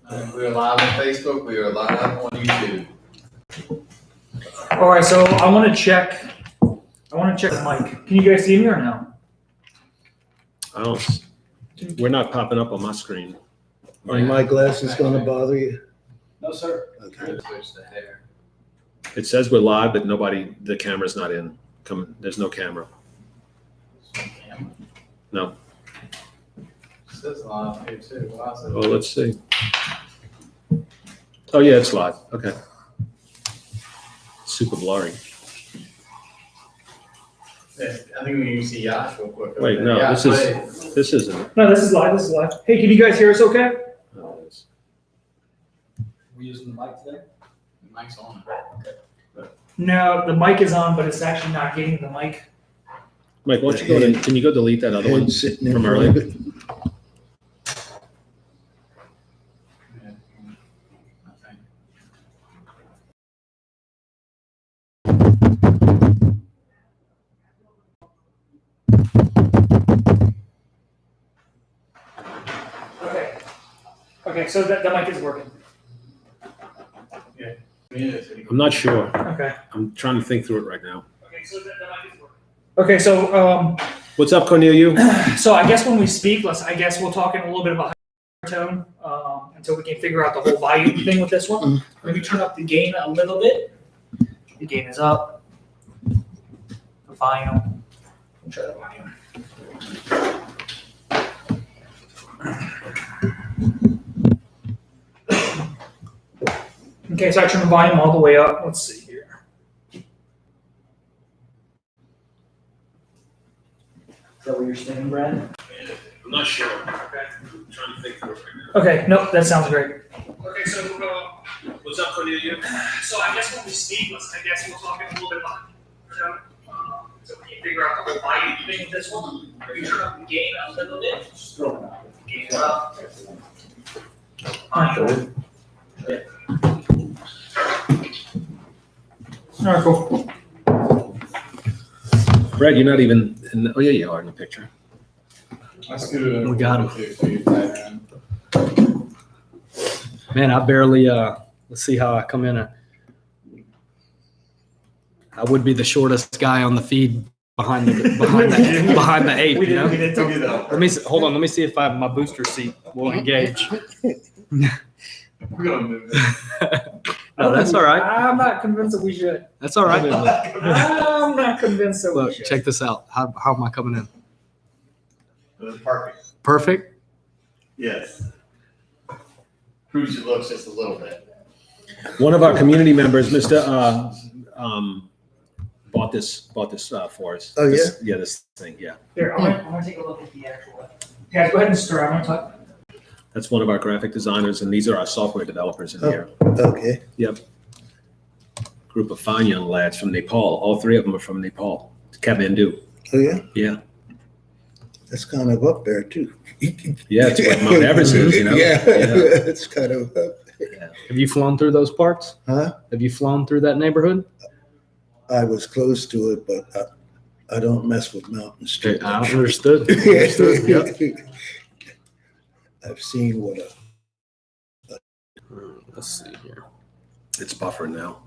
We are live on Facebook. We are live on YouTube. All right, so I want to check Mike. Can you guys see me or no? I don't. We're not popping up on my screen. Are my glasses gonna bother you? No, sir. Okay. Switch the hair. It says we're live, but the camera's not in. There's no camera. No. It says live here too. Why is it? Oh, let's see. Oh yeah, it's live. Okay. Super blurry. Yeah, I think we need to see Yash real quick. Wait, no, Yash, this isn't it. No, this is live. This is live. Hey, can you guys hear us okay? Oh, it is. We're using the mic today? The mic's on. No, the mic is on, but it's actually not getting the mic. Mike, why don't you go and can you go delete that other one Head sitting in from front earlier? of it. Yeah, I think. Okay. Okay, so the mic is working. I'm not sure. Okay. I'm trying to think through it right now. Okay, so the mic is working. Okay, so What's up, Cornelia? so I guess when we speak, I guess we'll talk in a little bit of a higher tone until we can figure out the whole volume thing with this one. Maybe turn up the gain a little bit. The gain is up. The volume. We'll try the volume. Okay, so I turn the volume all the way up. Let's see here. Is that where you're standing, Brad? I'm not sure. Okay. I'm trying to think through it right now. Okay, nope, that sounds great. Okay, so What's up, Cornelia? so I guess when we speak, I guess we'll talk in a little bit about so we can figure out the whole volume thing with this one. Maybe turn up the gain a little bit. Gain is up. Volume. All right, cool. Brad, you're not even in oh yeah, you are in the picture. We got him. Man, I barely, let's see how I come in. I would be the shortest guy on the feed behind the ape, We you know? didn't do that. Let me, hold on, let me see if my booster seat will engage. We're gonna move it. No, that's all right. I'm not convinced that we should. That's all right. I'm not convinced that we Look, should. check this out. How am I coming in? It was perfect. Perfect? Yes. Proves your looks just a little bit. One of our community members, Mr. Bought this for us. Oh, yeah? This thing, yeah. Here, I'm gonna take a look at the actual. Guys, go ahead and stir. I'm gonna talk. That's one of our graphic designers, and these are our software developers in here. Okay. Yep. Group of fine young lads from Nepal. All three of them are from Nepal. Kathmandu. Oh, yeah? Yeah. That's kind of up there too. Yeah, it's what Mount Everest is, you know? Yeah, it's kind of up. Have you flown through those parts? Huh? Have you flown through that neighborhood? I was close to it, but I don't mess with mountains too I much. understood. Understood. Yep. I've seen what Let's see here. It's buffering now.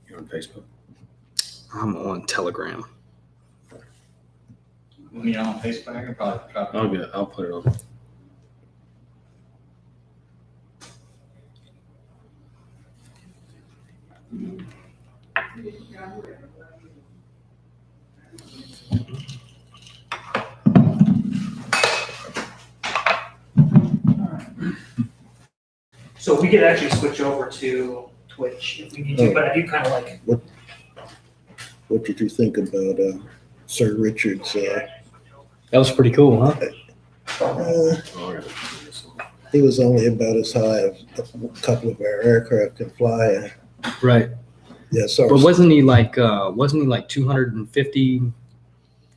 You're on Facebook. I'm on Telegram. When you're on Facebook, I can probably drop it. I'll put it on. So we could actually switch over to Twitch if we need to, but I do kind of like. What did you think about Sir Richard's? That was pretty cool, huh? He was only about as high as a couple of our aircraft can fly. Right. Yeah, sorry. But wasn't he like 250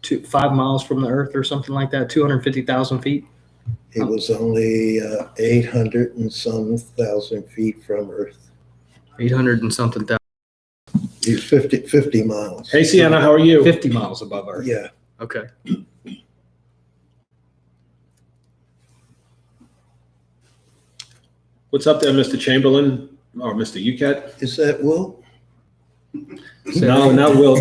to 5 miles from the earth or something like that? 250,000 feet? He was only 800 and some thousand feet from Earth. 800 and something thousand. He's 50 miles. Hey, Sienna, how are you? 50 miles above Earth. Yeah. Okay. What's up there, Mr. Chamberlain or Mr. Ucat? Is that Will? No, not Will.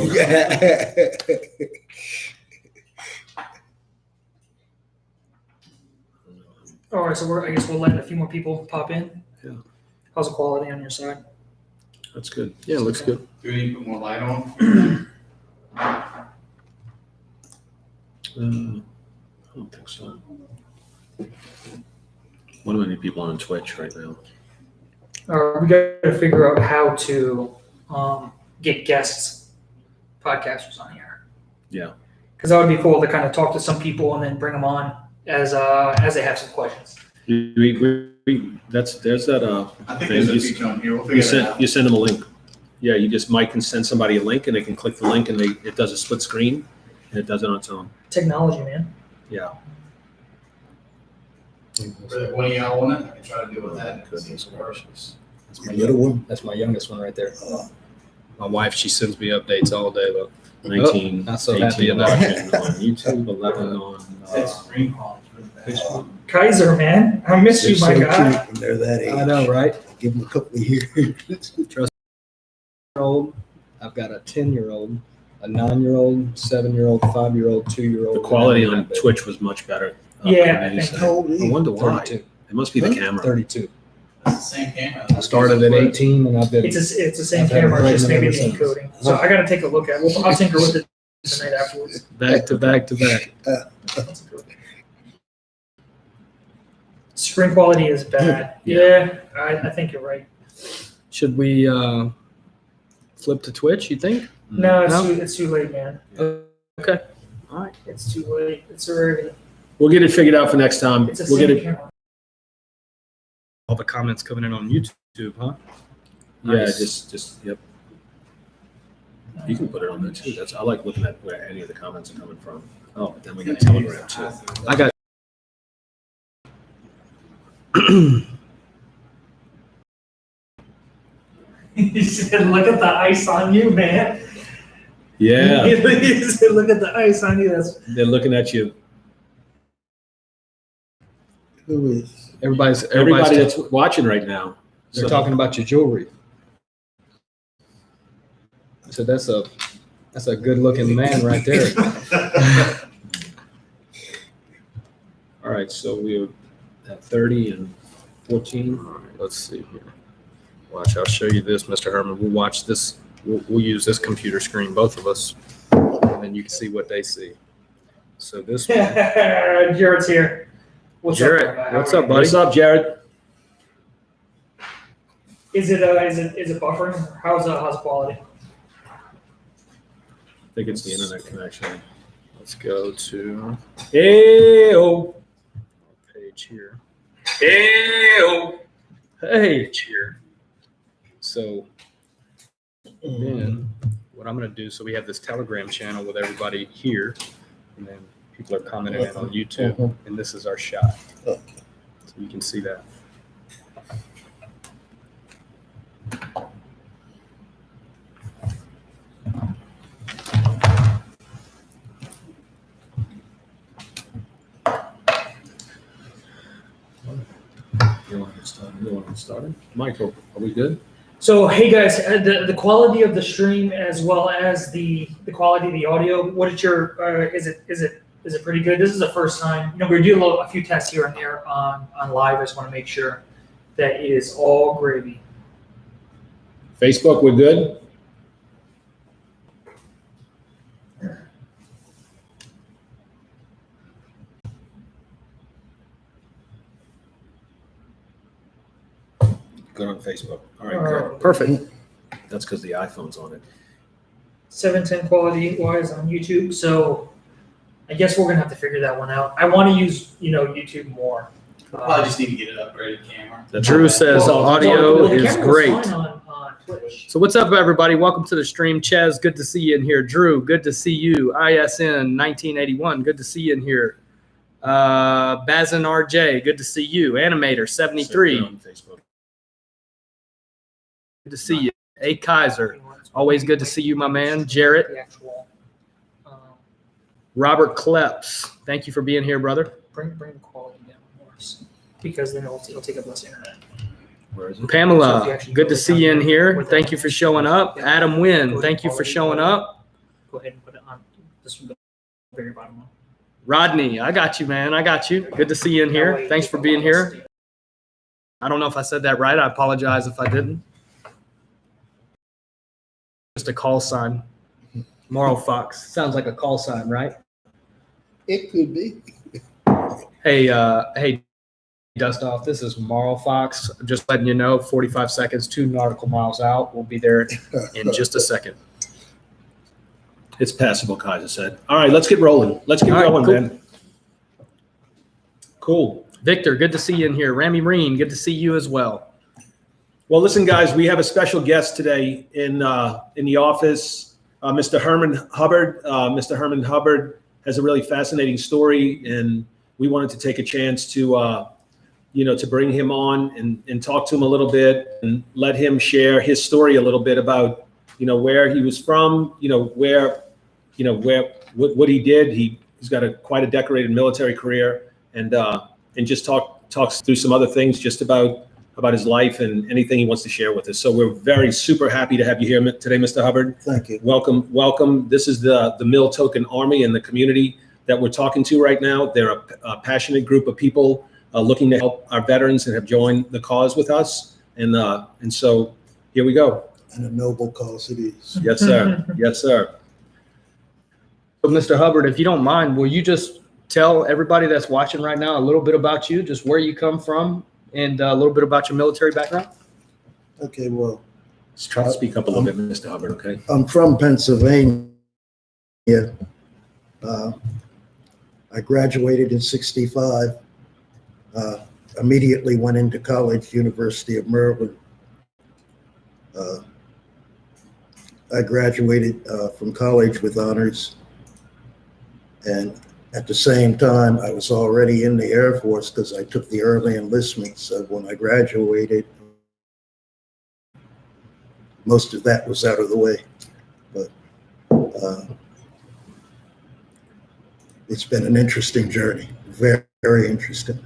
All right, so I guess we'll let a few more people pop in. Yeah. How's the quality on your side? That's good. Yeah, it looks good. Do we need to put more light on? I don't think so. What do many people on Twitch right now? We got to figure out how to get guests, podcasters on here. Yeah. Because that would be cool to kind of talk to some people and then bring them on as they have some questions. There's that I think thing. there's a feature on here. We'll figure that out. You send them a link. Yeah, Mike can send somebody a link and they can click the link and it does a split screen and it does it on its own. Technology, man. Yeah. One of y'all want it? I can try to deal with that. Goodness gracious. That's my, Little one? that's my youngest one right there. My wife, she sends me updates all day. Look. 19, not so happy 18 about watching on YouTube, 11 on That's screen quality. Facebook. Kaiser, man. I miss They're you, my so guy. cute when they're that age. I know, right? Give them a couple of years. Old. I've got a 10-year-old, a 9-year-old, 7-year-old, 5-year-old, 2-year-old. The quality on Twitch was much better. Yeah, on the I think side. How old are I you? wonder why. 32. It must be the Huh? camera. 32. That's the same camera. I started at 18 and I've been. It's the same I've had camera, it just right maybe ever the since. encoding. So I got to take a look at it. I'll tinker with it tonight afterwards. Back to back to back. Screen quality is bad. Yeah, I think you're right. Should we flip to Twitch, you think? No, No? it's too late, man. Okay. All right. It's too late. It's already. We'll get it figured out for next time. It's a We'll get same it. camera. All the comments coming in on YouTube, huh? Yeah, Nice. just yep. You can put it on there too. I like looking at where any of the comments are coming from. Oh, but then we got Telegram too. I got. He said, "Look at the ice on you, man." Yeah, He said, "Look at the ice on you." That's they're looking at you. Who is? Everybody that's watching right now. They're talking about your jewelry. I said that's a good looking man right there. All right, so we're at 30 and 14. All right, let's see here. Watch, I'll show you this, Mr. Herman. We'll watch this. We'll use this computer screen, both of us, and then you can see what they see. So this one, Jared's here. What's Jared, up, How what's are up, you? buddy? What's up, Jared? Is it buffering? How's the quality? I think it's the internet connection. let's go to Hey, oh, page here. hey, Hey, here. So then what I'm going to do, so we have this Telegram channel with everybody here, and then people are commenting it on YouTube, and this is our shot. So you can see that. You want to get started? You want to get started? Michael, are we good? So, hey guys, the quality of the stream as well as the quality of the audio. What is your is it pretty good? This is the first time. We're doing a few tests here and there on live. I just want to make sure that it is all gravy. Facebook, we're good? Good on Facebook. All right, good. Perfect. That's because the iPhone's on it. 710 quality wise on YouTube. So, I guess we're gonna have to figure that one out. I want to use YouTube more. Probably just need to get an upgraded camera. That's Drew not bad. says Well, audio the is camera was great. fine on Twitch. So what's up, everybody? Welcome to the stream. Ches, good to see you in here. Drew, good to see you. ISN 1981, good to see you in here. Bazin RJ, good to see you. Animator 73, Good on Facebook. good to see you. A Kaiser, always good to see you, my man. Jarrett, The actual, Robert Kleps, thank you for being here, brother. bring the quality down more, because then it'll take up less internet. Where is it? So if you Pamela, actually good go to see you in down here. with Thank the- you for showing up. Adam Wynn, thank you for showing up. Go ahead and put it on this one, the very bottom one. Rodney, I got you, man. I got you. Good to see you in That here. way Thanks it for will being allow us here. to- I don't know if I said that right. I apologize if I didn't. Just a call sign. Moral Fox. Sounds like a call sign, right? It could be. Hey, Dust Off. This is Moral Fox. Just letting you know, 45 seconds, 2 nautical miles out. We'll be there in just a second. It's passable, Kaiser said. All right, let's get rolling. Let's get All right, rolling, cool. man. Cool. Victor, good to see you in here. Rami Reen, good to see you as well. Well, listen, guys, we have a special guest today in the office, Mr. Herman Hubbard. Mr. Herman Hubbard has a really fascinating story, and we wanted to take a chance to, to bring him on and talk to him a little bit and let him share his story a little bit about, where he was from, what he did. He's got quite a decorated military career, and just talks through some other things just about his life and anything he wants to share with us. So we're very super happy to have you here today, Mr. Hubbard. Thank you. Welcome. This is the Mill Token Army and the community that we're talking to right now. They're a passionate group of people looking to help our veterans and have joined the cause with us. And so here we go. And a noble cause it is. Yes, sir. Yes, sir. So, Mr. Hubbard, if you don't mind, will you just tell everybody that's watching right now a little bit about you, just where you come from, and a little bit about your military background? Okay, well, Let's try to speak up a little bit, Mr. Hubbard, okay? I'm from Pennsylvania. I graduated in '65. Immediately went into college, University of Maryland. I graduated from college with honors. And at the same time, I was already in the Air Force because I took the early enlistment. So when I graduated, most of that was out of the way. But it's been an interesting journey, very, very interesting.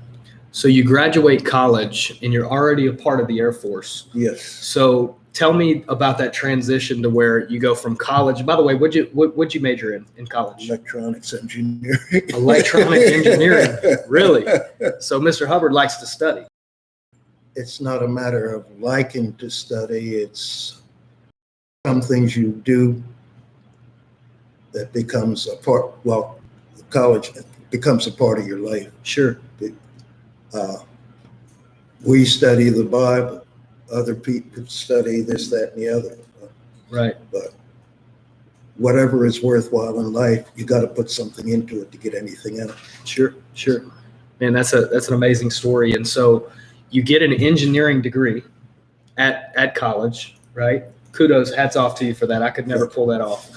So you graduate college and you're already a part of the Air Force. Yes. So tell me about that transition to where you go from college. By the way, what'd you major in college? Electronics engineering. Electronic engineering. Really? So Mr. Hubbard likes to study. It's not a matter of liking to study. It's some things you do that becomes a part, well, college becomes a part of your life. Sure. We study the Bible. Other people study this, that, and the other. Right. But whatever is worthwhile in life, you got to put something into it to get anything out. Sure. Man, that's an amazing story. And so you get an engineering degree at college, right? Kudos, hats off to you for that. I could never pull that off.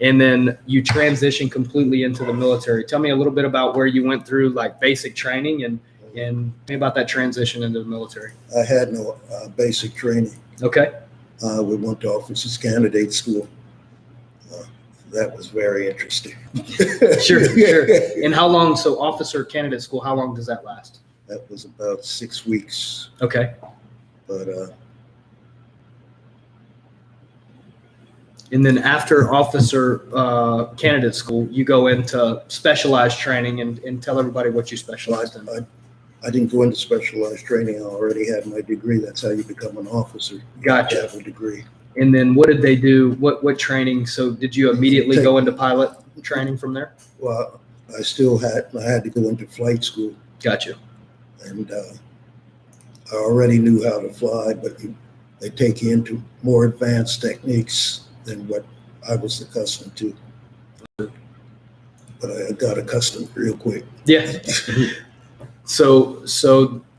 And then you transition completely into the military. Tell me a little bit about where you went through like basic training and maybe about that transition into the military. I had no basic training. Okay. We went to officers candidate school. That was very interesting. Sure. And how long, so officer candidate school, how long does that last? That was about 6 weeks. Okay. But And then after officer candidate school, you go into specialized training and tell everybody what you specialized in. I didn't go into specialized training. I already had my degree. That's how you become an officer. Gotcha. You have a degree. And then what did they do? What training? So did you immediately go into pilot training from there? Well, I had to go into flight school. Gotcha. And I already knew how to fly, but they take you into more advanced techniques than what I was accustomed to. But I got accustomed real quick. Yeah. So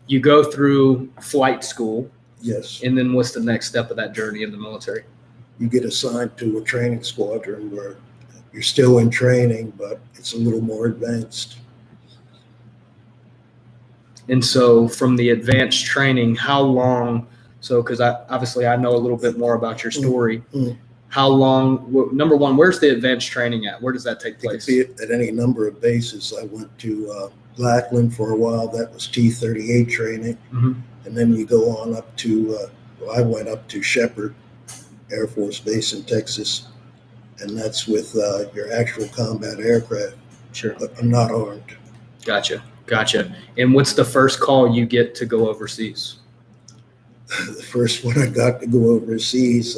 you go through flight school, Yes. and then what's the next step of that journey in the military? You get assigned to a training squadron where you're still in training, but it's a little more advanced. And so from the advanced training, how long? So, because I know a little bit more about your story. Mm. How long? Number one, where's the advanced training at? Where does that take It could place? be at any number of bases. I went to Lackland for a while. That was T-38 training. Mhm. And then you go on up to, I went up to Shepherd Air Force Base in Texas. And that's with your actual combat aircraft, Sure. but I'm not armed. Gotcha. And what's the first call you get to go overseas? The first one I got to go overseas,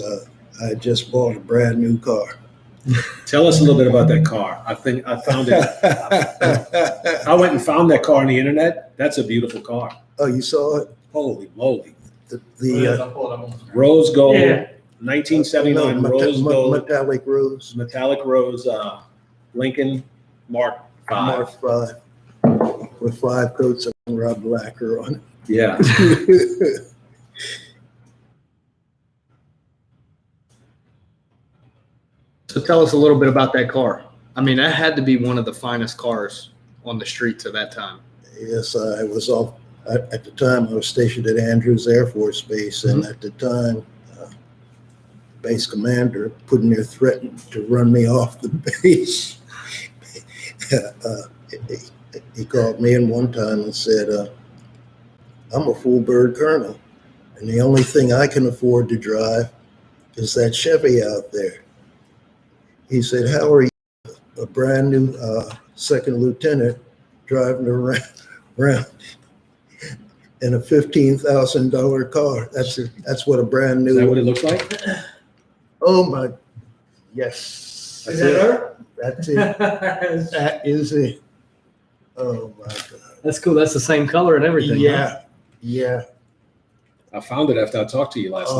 I just bought a brand new car. Tell us a little bit about that car. I think I found it. I went and found that car on the internet. That's a beautiful car. Oh, you saw it? Holy moly. The Rose gold, Yeah. 1979 rose gold, metallic rose, metallic rose, Lincoln Mark V. Mark V, with 5 coats of rub lacquer on Yeah. it. So tell us a little bit about that car. I mean, that had to be one of the finest cars on the streets at that time. Yes, I was off. At the time, I was stationed at Andrews Air Force Base, and at the time, base commander put in there threatened to run me off the base. He called me in one time and said, I'm a full bird colonel, and the only thing I can afford to drive is that Chevy out there. He said, how are you, a brand new second lieutenant, driving around in a $15,000 car? That's what a brand new. Is that what it looks like? Oh my, yes. Is that her? That's it. That is it. Oh my God. That's cool. That's the same color and everything. Yeah, yeah. I found it after I talked to you last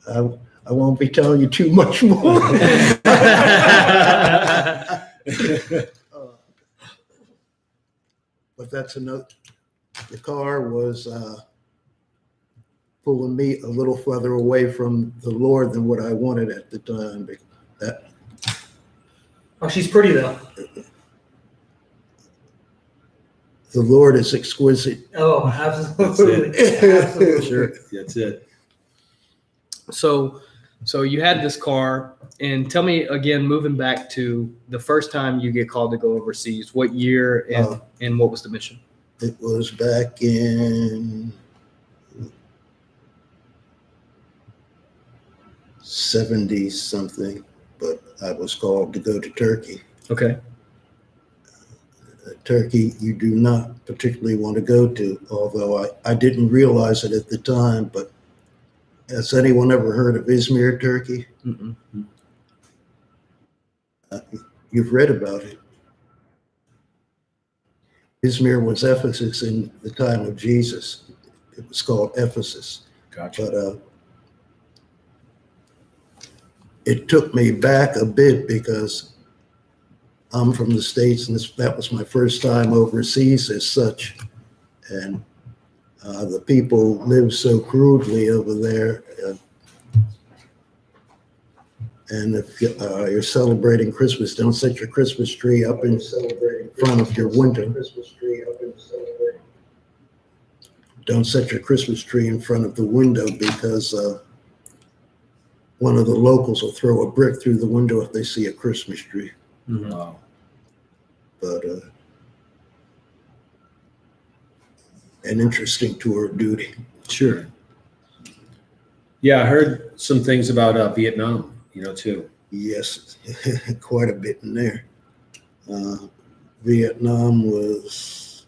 night. I won't be telling you too much more. But that's another. The car was pulling me a little further away from the Lord than what I wanted at the time. Oh, she's pretty though. The Lord is exquisite. Oh, absolutely. Absolutely. Sure. That's it. So you had this car, and tell me again, moving back to the first time you get called to go overseas, what year and what was the mission? It was back in 70 something, but I was called to go to Turkey. Okay. Turkey, you do not particularly want to go to, although I didn't realize it at the time, but has anyone ever heard of Izmir, Turkey? Mm-mm. You've read about it. Izmir was Ephesus in the time of Jesus. It was called Ephesus. Gotcha. But it took me back a bit because I'm from the States, and that was my first time overseas as such. And the people live so crudely over there. And if you're celebrating Christmas, don't set your Christmas tree up in front of your window. Don't set your Christmas tree in front of the window because one of the locals will throw a brick through the window if they see a Christmas tree. Mm-hmm. Wow. But an interesting tour of duty. Sure. Yeah, I heard some things about Vietnam, too. Yes, quite a bit in there. Vietnam was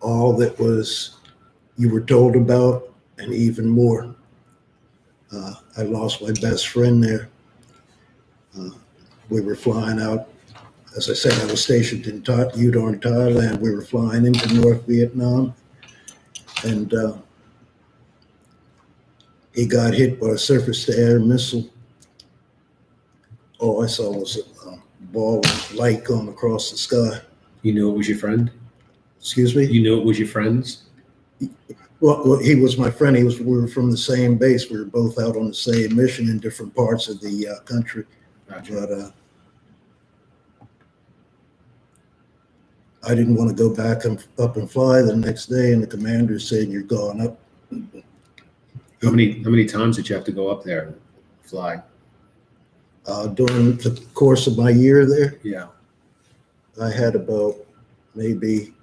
all that you were told about and even more. I lost my best friend there. We were flying out. As I said, I was stationed in Udon, Thailand. We were flying into North Vietnam, and he got hit by a surface-to-air missile. All I saw was a ball of light going across the sky. You knew it was your friend? Excuse me? You knew it was your friend's? Well, he was my friend. We were from the same base. We were both out on the same mission in different parts of the country. Gotcha. But I didn't want to go back up and fly the next day, and the commander said, "You're going up." How many times did you have to go up there and fly? During the course of my year there, Yeah. I had about maybe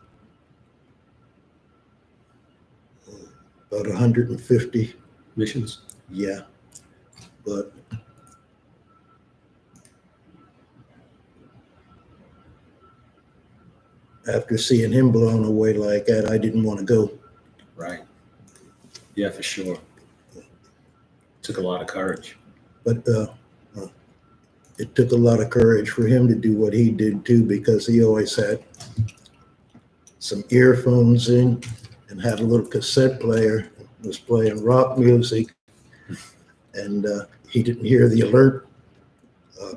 about 150. Missions. Yeah, but after seeing him blown away like that, I didn't want to go. Right. Yeah, for sure. Took a lot of courage. But it took a lot of courage for him to do what he did too, because he always had some earphones in and had a little cassette player, was playing rock music, and he didn't hear the alert,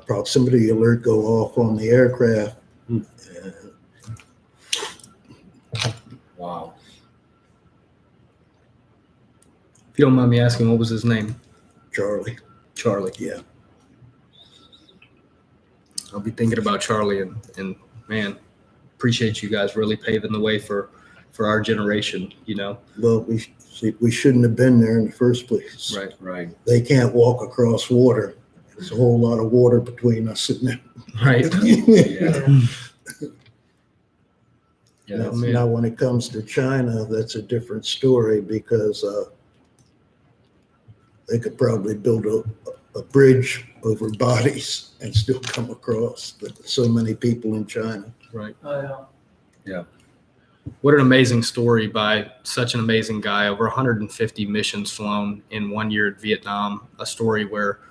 proximity alert go off on the aircraft. Wow. If you don't mind me asking, what was his name? Charlie. Charlie. Yeah. I'll be thinking about Charlie and man, appreciate you guys really paving the way for our generation, you know? Well, we shouldn't have been there in the first place. Right. Right. They can't walk across water. There's a whole lot of water between us and them. Right. Yeah. Yeah. Now, man. now, when it comes to China, that's a different story, because they could probably build a bridge over bodies and still come across. But so many people in China. Right. Yeah. What an amazing story by such an amazing guy. Over 150 missions flown in 1 year at Vietnam. A story where,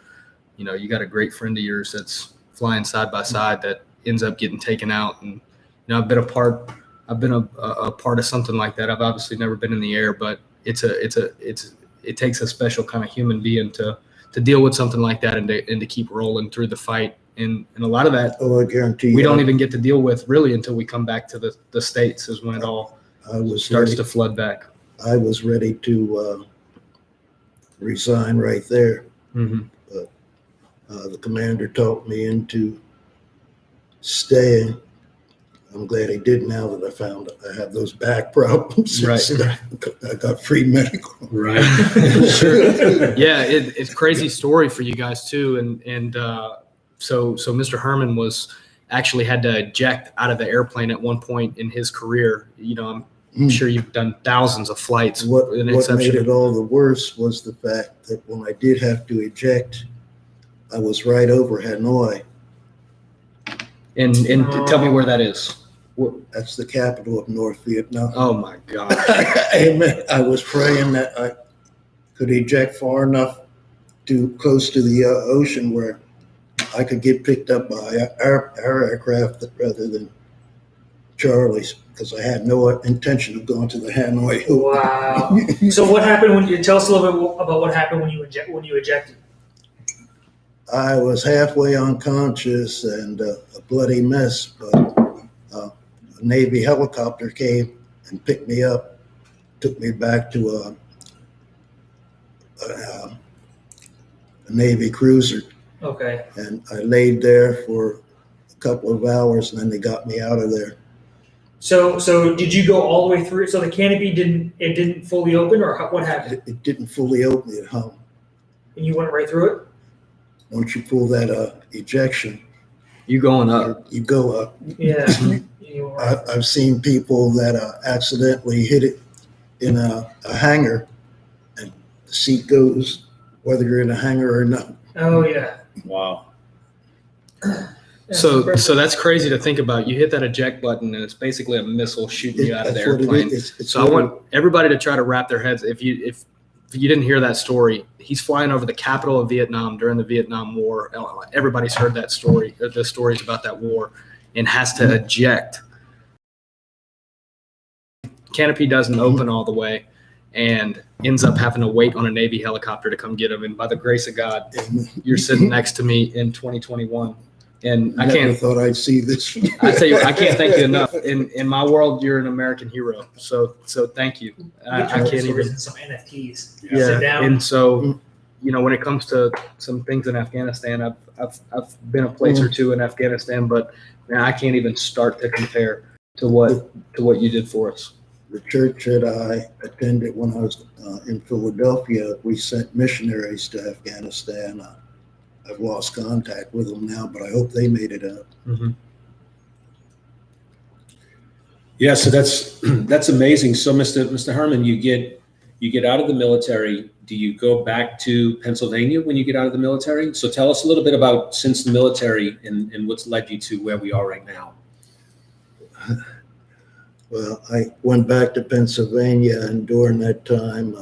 you know, you got a great friend of yours that's flying side by side that ends up getting taken out. And, you know, I've been a part of something like that. I've obviously never been in the air, but it takes a special kind of human being to deal with something like that and to keep rolling through the fight. And a lot of that Oh, I guarantee you. we don't even get to deal with really until we come back to the States, is when it all starts to flood back. I was ready to resign right there. Mm-hmm. The commander talked me into staying. I'm glad he did, now that I found I have those back problems. Right. I got free medical. Right. Sure. Yeah, it's a crazy story for you guys too. And so Mr. Herman was actually had to eject out of the airplane at one point in his career. You know, I'm sure you've done thousands of flights. What with an made exception. it all the worse was the fact that when I did have to eject, I was right over Hanoi. And tell me where that is. That's the capital of North Vietnam. Oh my God. Amen. I was praying that I could eject far enough close to the ocean where I could get picked up by our aircraft rather than Charlie's, because I had no intention of going to the Hanoi. Wow. So what happened when you tell us a little bit about what happened when you ejected? I was halfway unconscious and a bloody mess, but a Navy helicopter came and picked me up, took me back to a Navy cruiser. Okay. And I laid there for a couple of hours, and then they got me out of there. So did you go all the way through? So the canopy didn't fully open, or what happened? It didn't fully open, it hung. And you went right through it? Once you pull that ejection, You going up? you go up. Yeah. You were right. I've seen people that accidentally hit it in a hangar, and the seat goes whether you're in a hangar or not. Oh yeah. Wow. So that's crazy to think about. You hit that eject button and it's basically a missile shooting you out of the That's what it airplane. is. It's So I what want everybody to try to wrap their heads. If you didn't hear that story, he's flying over the capital of Vietnam during the Vietnam War. Everybody's heard that story, the stories about that war, and has to eject. Canopy doesn't open all the way and ends up having to wait on a Navy helicopter to come get him. And by the grace of God, you're sitting next to me in 2021. And I Never can't thought I'd see this. I tell you, I can't thank you enough. In my world, you're an American hero. So thank you. I can't even. Some NFTs. Sit Yeah. down. And so, you know, when it comes to some things in Afghanistan, I've been a place or two in Afghanistan, but man, I can't even start to compare to what you did for us. The church that I attended when I was in Philadelphia, we sent missionaries to Afghanistan. I've lost contact with them now, but I hope they made it out. Mm-hmm. Yeah, so that's amazing. So, Mr. Herman, you get out of the military. Do you go back to Pennsylvania when you get out of the military? So, tell us a little bit about since the military and what's led you to where we are right now. Well, I went back to Pennsylvania, and during that time,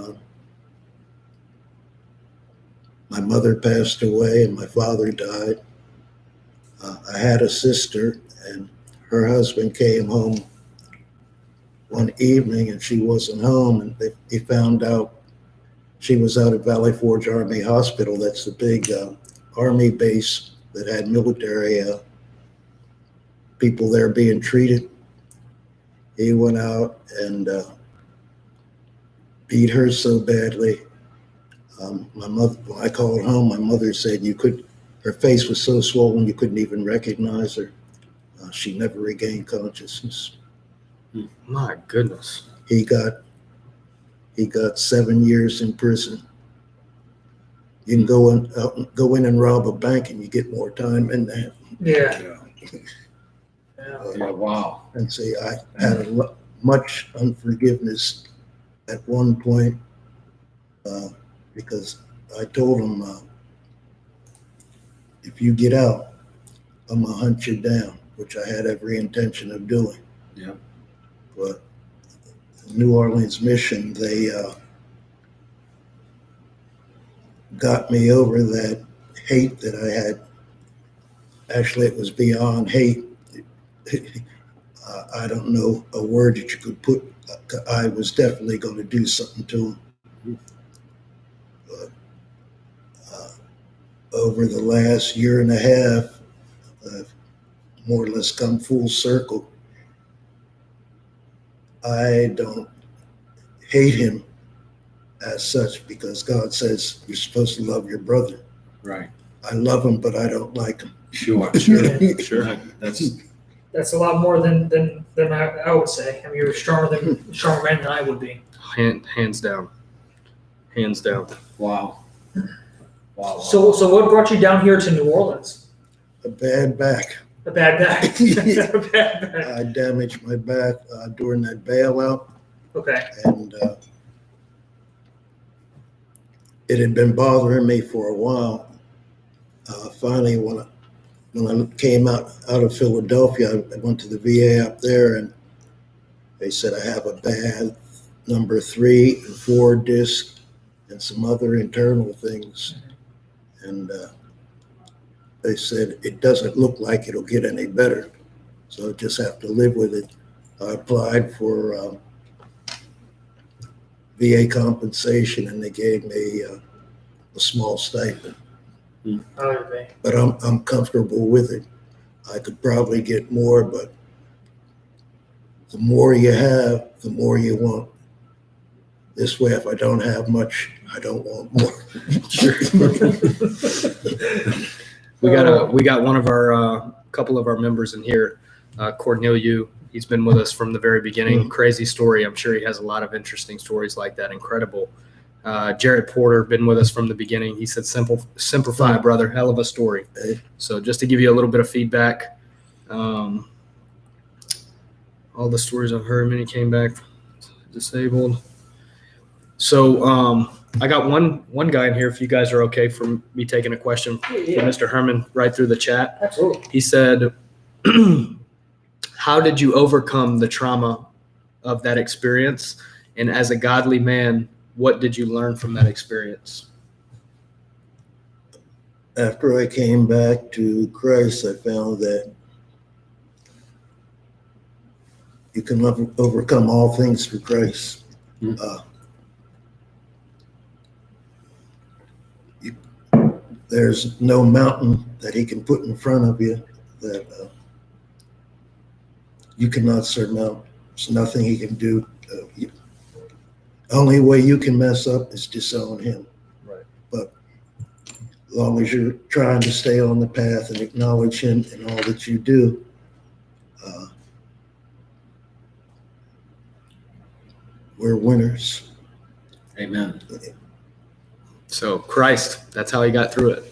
my mother passed away and my father died. I had a sister, and her husband came home one evening, and she wasn't home, and he found out she was out at Valley Forge Army Hospital. That's the big Army base that had military people there being treated. He went out and beat her so badly. My mother, when I called home, my mother said her face was so swollen you couldn't even recognize her. She never regained consciousness. My goodness. He got 7 years in prison. You can go in and rob a bank, and you get more time in that. Yeah. Yeah, wow. And see, I had much unforgiveness at one point because I told him, if you get out, I'm gonna hunt you down, which I had every intention of doing. Yeah. But New Orleans mission, they got me over that hate that I had. Actually, it was beyond hate. I don't know a word that you could put. I was definitely going to do something to him. But over the last year and a half, I've more or less come full circle. I don't hate him as such because God says you're supposed to love your brother. Right. I love him, but I don't like him. Sure. Yeah. That's a lot more than I would say. I mean, you're a stronger man than I would be. Hands down. Hands down. wow. Wow. So what brought you down here to New Orleans? A bad back. A bad back. A bad back. I damaged my back during that bailout, Okay. and it had been bothering me for a while. Finally, when I came out of Philadelphia, I went to the VA up there, and they said I have a bad number 3 and 4 disc and some other internal things. And they said it doesn't look like it'll get any better, so I just have to live with it. I applied for VA compensation, and they gave me a small stipend. Okay. But I'm comfortable with it. I could probably get more, but the more you have, the more you want. This way, if I don't have much, I don't want more. Sure. we got one of our couple of our members in here, Corneliu. He's been with us from the very beginning. Crazy story. I'm sure he has a lot of interesting stories like that. Incredible. Jared Porter, been with us from the beginning. He said, simplify, brother. Hell of a story. So just to give you a little bit of feedback, all the stories I've heard, many came back disabled. So I got one guy in here, if you guys are okay for me taking a question for Mr. Herman right through the chat. Absolutely. He said, how did you overcome the trauma of that experience? And as a godly man, what did you learn from that experience? After I came back to Christ, I found that you can overcome all things through Christ. There's no mountain that he can put in front of you that you cannot surmount. There's nothing he can do. Only way you can mess up is disown him. Right. But as long as you're trying to stay on the path and acknowledge him in all that you do, we're winners. Amen. So Christ, that's how he got through it.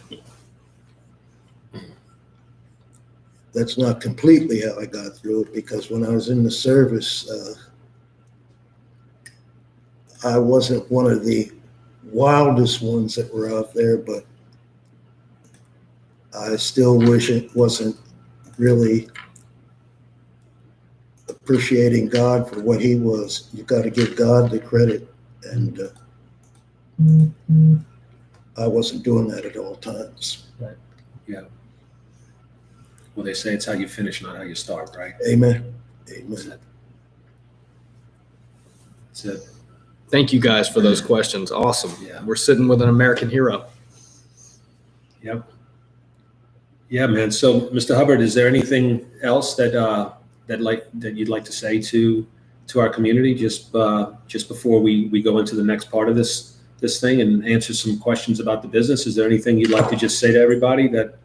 that's not completely how I got through it, because when I was in the service, I wasn't one of the wildest ones that were out there, but I still wish it wasn't really appreciating God for what he was. You got to give God the credit, and I wasn't doing that at all times. Yeah. Well, they say it's how you finish, not how you start, right? Amen. Amen. That's it. Thank you guys for those questions. Awesome. Yeah. We're sitting with an American hero. Yep. Yeah, man. So, Mr. Hubbard, is there anything else that you'd like to say to our community just before we go into the next part of this thing and answer some questions about the business? Is there anything you'd like to just say to everybody that?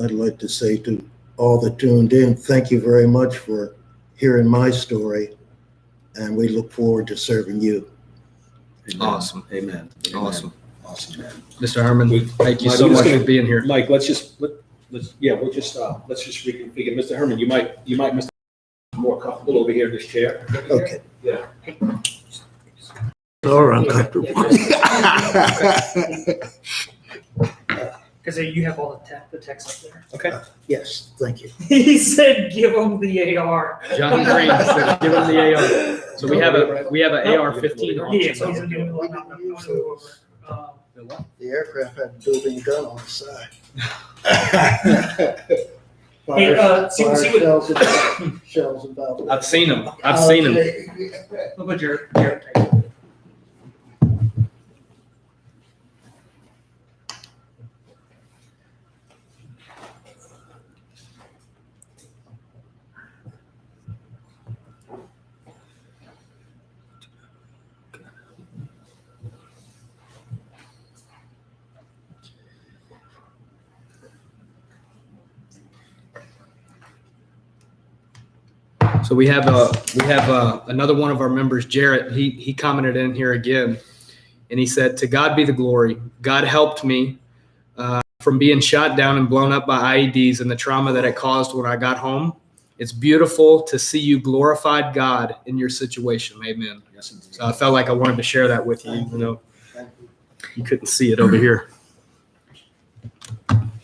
I'd like to say to all that tuned in, thank you very much for hearing my story, and we look forward to serving you. Amen. Awesome. Amen. Awesome. Awesome, man. Mr. Herman, thank you Mike, so we're just much gonna- for being here. Mike, let's just reconfigure. Mr. Herman, you might Mr. more comfortable over here in this chair. Okay. Yeah. Or uncomfortable. Because you have all the text up there. Okay. Yes, thank you. He said, "Give him the AR." John Green said, give him the AR. So we have an AR-15 on. Yeah, so he's gonna give him The aircraft had a built-in gun on the side. Hey, see what- Shells and valves. I've seen them. I've seen them. Look what your So we have another one of our members, Jarrett. He commented in here again, and he said, "To God be the glory. God helped me from being shot down and blown up by IEDs and the trauma that it caused when I got home. It's beautiful to see you glorified God in your situation." Amen. Yes, indeed. So I felt like I wanted to share that with you, even though you couldn't see it over here.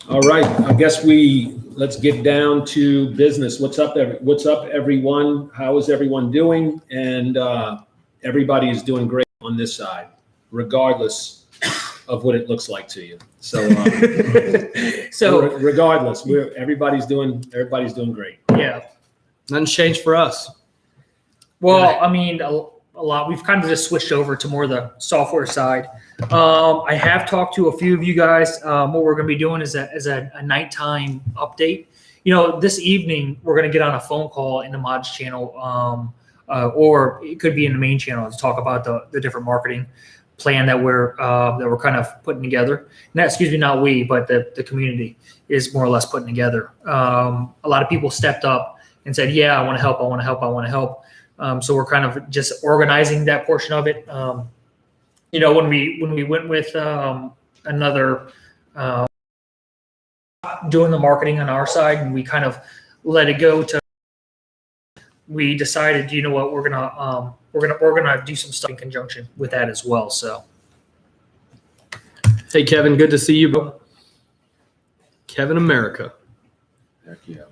All right, I guess let's get down to business. What's up, everyone? How is everyone doing? And everybody is doing great on this side, regardless of what it looks like to you. So, regardless, everybody's doing great. yeah. Nothing's changed for us. Well, I mean, a lot. We've kind of just switched over to more of the software side. I have talked to a few of you guys. What we're going to be doing is a nighttime update. You know, this evening we're going to get on a phone call in the mods channel, or it could be in the main channel to talk about the different marketing plan that we're kind of putting together. And excuse me, not we, but the community is more or less putting together. A lot of people stepped up and said, "Yeah, I want to help. I want to help. I want to help." So we're kind of just organizing that portion of it. You know, when we went with another doing the marketing on our side, and we kind of let it go to. We decided, you know what, we're gonna do some stuff in conjunction with that as well. So, Hey, Kevin, good to see you, bro. Kevin America. Heck yeah.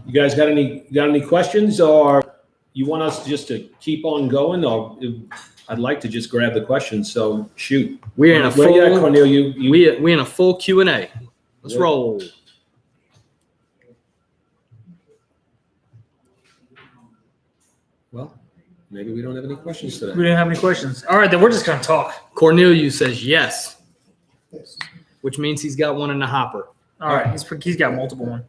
You guys got any questions, or you want us just to keep on going, or I'd like to just grab the questions. So shoot. We're in a Where you at, full Cornelia? we in a full Q&A. Let's Yeah. roll. Well, maybe we don't have any questions we today. didn't have any questions. All right, then we're just gonna talk. Cornelia says yes, which means he's got one in the hopper. All right, he's got multiple ones.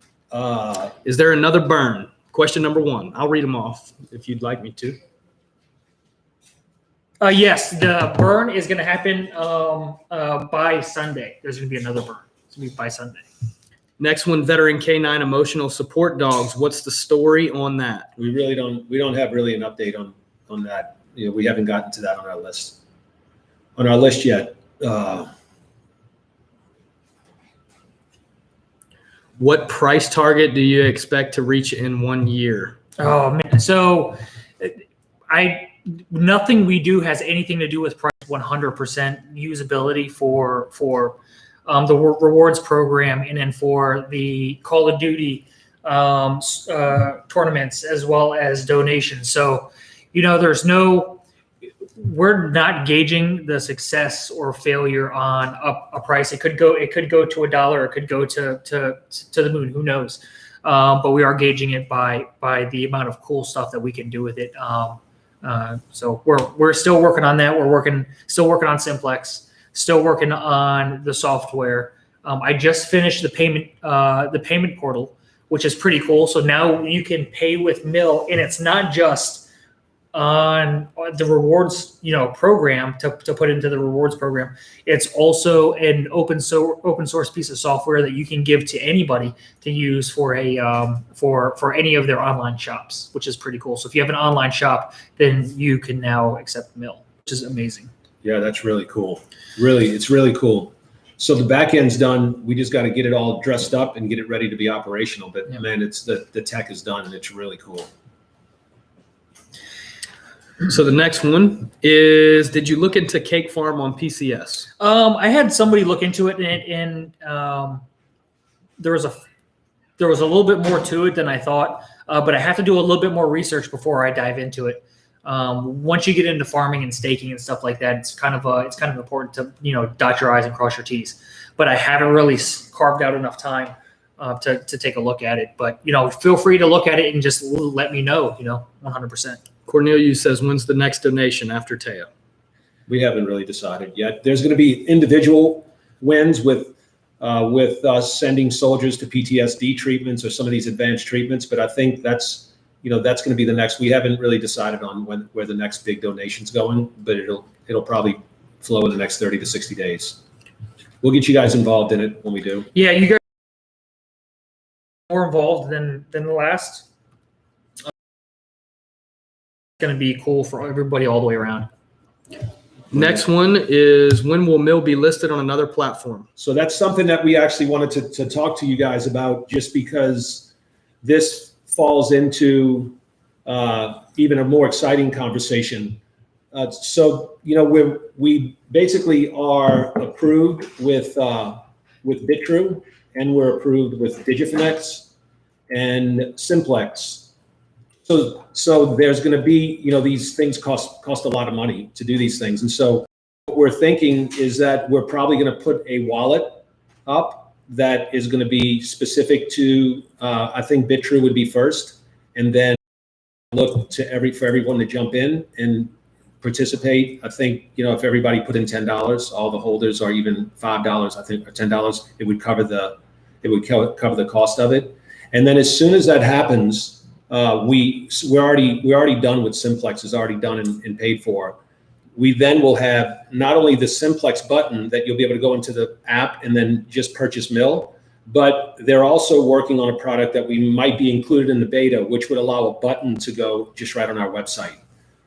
Is there another burn? Question number 1. I'll read them off if you'd like me to. Yes, the burn is gonna happen by Sunday. There's gonna be another burn. It's gonna be by Sunday. Next one, veteran K9 emotional support dogs. What's the story on that? we don't have really an update on that we haven't gotten to that on our list yet. What price target do you expect to reach in 1 year? Oh man, so nothing we do has anything to do with price. 100% usability for the rewards program, and then for the Call of Duty tournaments, as well as donations. So, we're not gauging the success or failure on a price. It could go to $1. It could go to the moon. Who knows? But we are gauging it by the amount of cool stuff that we can do with it. So we're still working on that. Still working on Simplex. Still working on the software. I just finished the payment portal, which is pretty cool. So now you can pay with Mill, and it's not just on the rewards, program to put into the rewards program. It's also an open source piece of software that you can give to anybody to use for for any of their online shops, which is pretty cool. So if you have an online shop, then you can now accept Mill, which is amazing. Yeah, that's really cool. It's really cool. So the back end's done. We just got to get it all dressed up and get it ready to be operational. But Yeah. man, it's the tech is done, and it's really cool. So the next one is, did you look into Cake Farm on PCS? I had somebody look into it, and there was a little bit more to it than I thought, but I have to do a little bit more research before I dive into it. Once you get into farming and staking and stuff like that, it's kind of important to dot your I's and cross your T's. But I haven't really carved out enough time to take a look at it. But feel free to look at it and just let me know. 100%. Cornelia says, when's the next donation after Taya? We haven't really decided yet. There's going to be individual wins with us sending soldiers to PTSD treatments or some of these advanced treatments, but I think that's going to be the next. We haven't really decided on where the next big donation's going, but it'll probably flow in the next 30 to 60 days. We'll get you guys involved in it when we do. Yeah, you guys are more involved than the last. It's going to be cool for everybody all the way around. Next one is, when will Mill be listed on another platform? So that's something that we actually wanted to talk to you guys about, just because this falls into even a more exciting conversation. So we basically are approved with Bitrue, and we're approved with Digifinex and Simplex. So there's going to be, these things cost a lot of money to do these things. And so what we're thinking is that we're probably going to put a wallet up that is going to be specific to, I think Bitrue would be first, and then look for everyone to jump in and participate. I think, if everybody put in $10, all the holders, or even $5, I think, or $10, it would cover the cost of it. And then as soon as that happens, we're already done with Simplex, is already done and paid for. We then will have not only the Simplex button that you'll be able to go into the app and then just purchase Mill, but they're also working on a product that we might be included in the beta, which would allow a button to go just right on our website.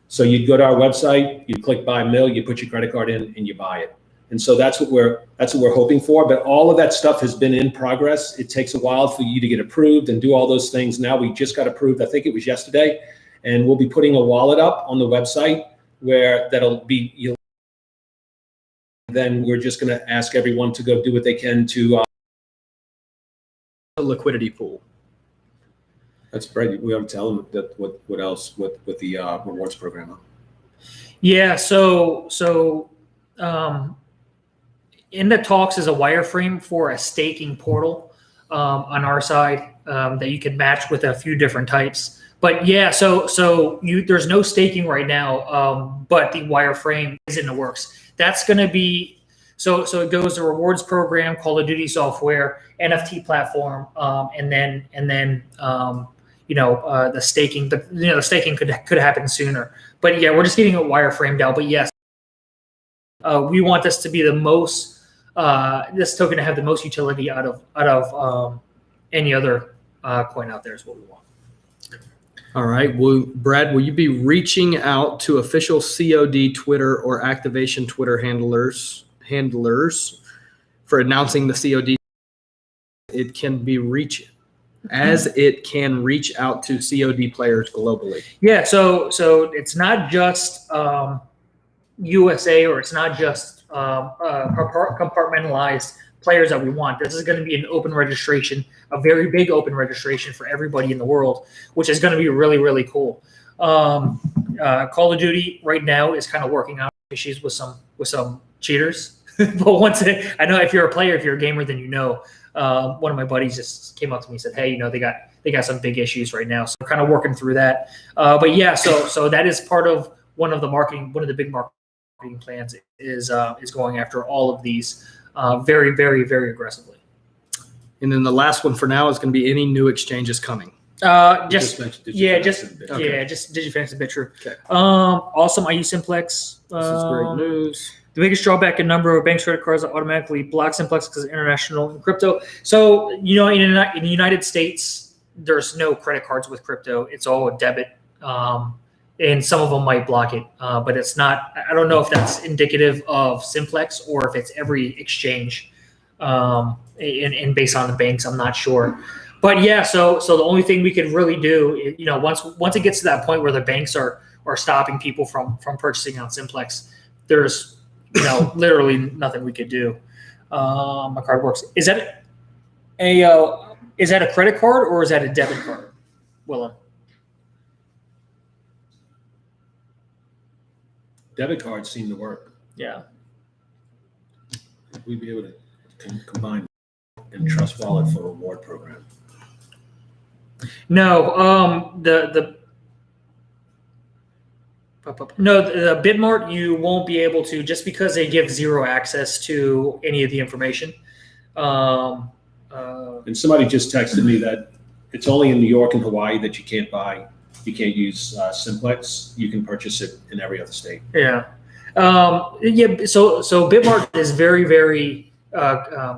So you'd go to our website, you click buy Mill, you put your credit card in, and you buy it. And so that's what we're hoping for. But all of that stuff has been in progress. It takes a while for you to get approved and do all those things. Now we just got approved, I think it was yesterday, and we'll be putting a wallet up on the website where that'll be. Then we're just going to ask everyone to go do what they can to. A liquidity pool. That's right. We ought to tell them that what else with the rewards program. Yeah. So. In the talks is a wireframe for a staking portal on our side that you can match with a few different types. But yeah, so there's no staking right now, but the wireframe is in the works. That's going to be so it goes to rewards program, Call of Duty software, NFT platform, and then the staking. But the staking could happen sooner. But yeah, we're just getting it wireframed out. But yes, we want this to be the most. This token to have the most utility out of any other coin out there is what we want. All right. Brad, will you be reaching out to official COD Twitter or activation Twitter handlers for announcing the COD? It can reach out to COD players globally. Yeah, so it's not just USA, or it's not just compartmentalized players that we want. This is going to be an open registration, a very big open registration for everybody in the world, which is going to be really, really cool. Call of Duty right now is kind of working out issues with some cheaters. But I know if you're a player, if you're a gamer, then you know. One of my buddies just came up to me and said, "Hey, they got some big issues right now, so we're kind of working through that." But yeah, so that is part of one of the big marketing plans is going after all of these very, very, very aggressively. And then the last one for now is going to be any new exchanges coming. Just DigiFinance and BitTrue. Okay. Awesome. I use Simplex. This is great news. The biggest drawback in number of banks' credit cards that automatically block Simplex because of international and crypto. So, in the United States, there's no credit cards with crypto. It's all a debit. And some of them might block it, but it's not. I don't know if that's indicative of Simplex or if it's every exchange and based on the banks. I'm not sure. But yeah, so the only thing we could really do, once it gets to that point where the banks are stopping people from purchasing on Simplex, there's literally nothing we could do. My card works. Is that a credit card or is that a debit card, Willem? Debit cards seem to work. Yeah. We'd be able to combine and Trust Wallet for a reward program. No, the Bitmart, you won't be able to, just because they give zero access to any of the information. And somebody just texted me that it's only in New York and Hawaii that you can't use Simplex. You can purchase it in every other state. Yeah. So Bitmart is very, very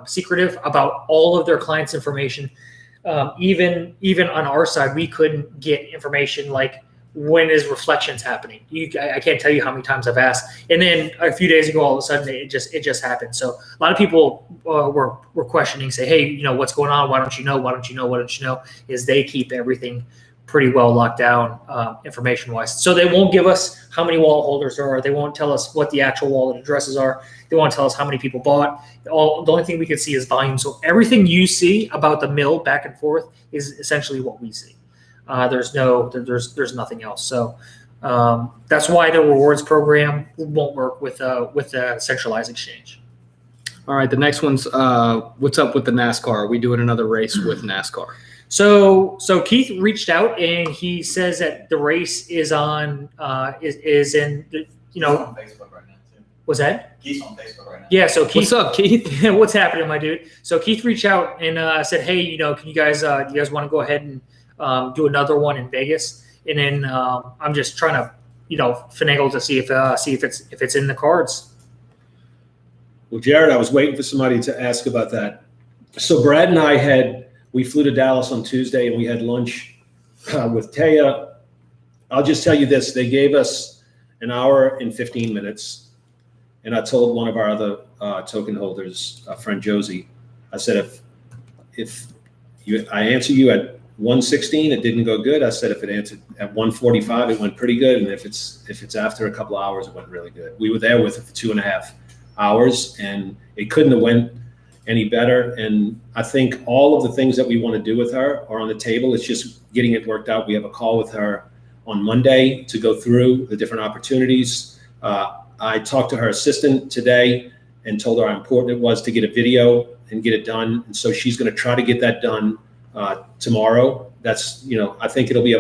secretive about all of their clients' information. Even on our side, we couldn't get information like when is reflections happening. I can't tell you how many times I've asked. And then a few days ago, all of a sudden, it just happened. So a lot of people were questioning, say, hey, what's going on? Why don't you know? Why don't you know? Why don't you know? Is they keep everything pretty well locked down information-wise. So they won't give us how many wallet holders there are. They won't tell us what the actual wallet addresses are. They won't tell us how many people bought. The only thing we can see is volume. So everything you see about the mill back and forth is essentially what we see. There's nothing else. So that's why the rewards program won't work with a centralized exchange. All right, the next one's what's up with the NASCAR? Are we doing another race with NASCAR? So Keith reached out and he says that the race is on is in He's on Facebook right now too. Was that? Keith's on Facebook right now. Yeah. So Keith, what's up, Keith? What's happening, my dude? So Keith reached out and said, hey, can you guys want to go ahead and do another one in Vegas? And then I'm just trying to finagle to see if it's in the cards. Well, Jared, I was waiting for somebody to ask about that. So Brad and I we flew to Dallas on Tuesday and we had lunch with Taya. I'll just tell you this. They gave us an hour and 15 minutes. And I told one of our other token holders, friend Josie, I said, if I answer you at 1:16, it didn't go good. I said, if it answered at 1:45, it went pretty good. And if it's after a couple of hours, it went really good. We were there with it for 2.5 hours and it couldn't have went any better. And I think all of the things that we want to do with her are on the table. It's just getting it worked out. We have a call with her on Monday to go through the different opportunities. I talked to her assistant today and told her how important it was to get a video and get it done. And so she's going to try to get that done tomorrow. That's, I think it'll be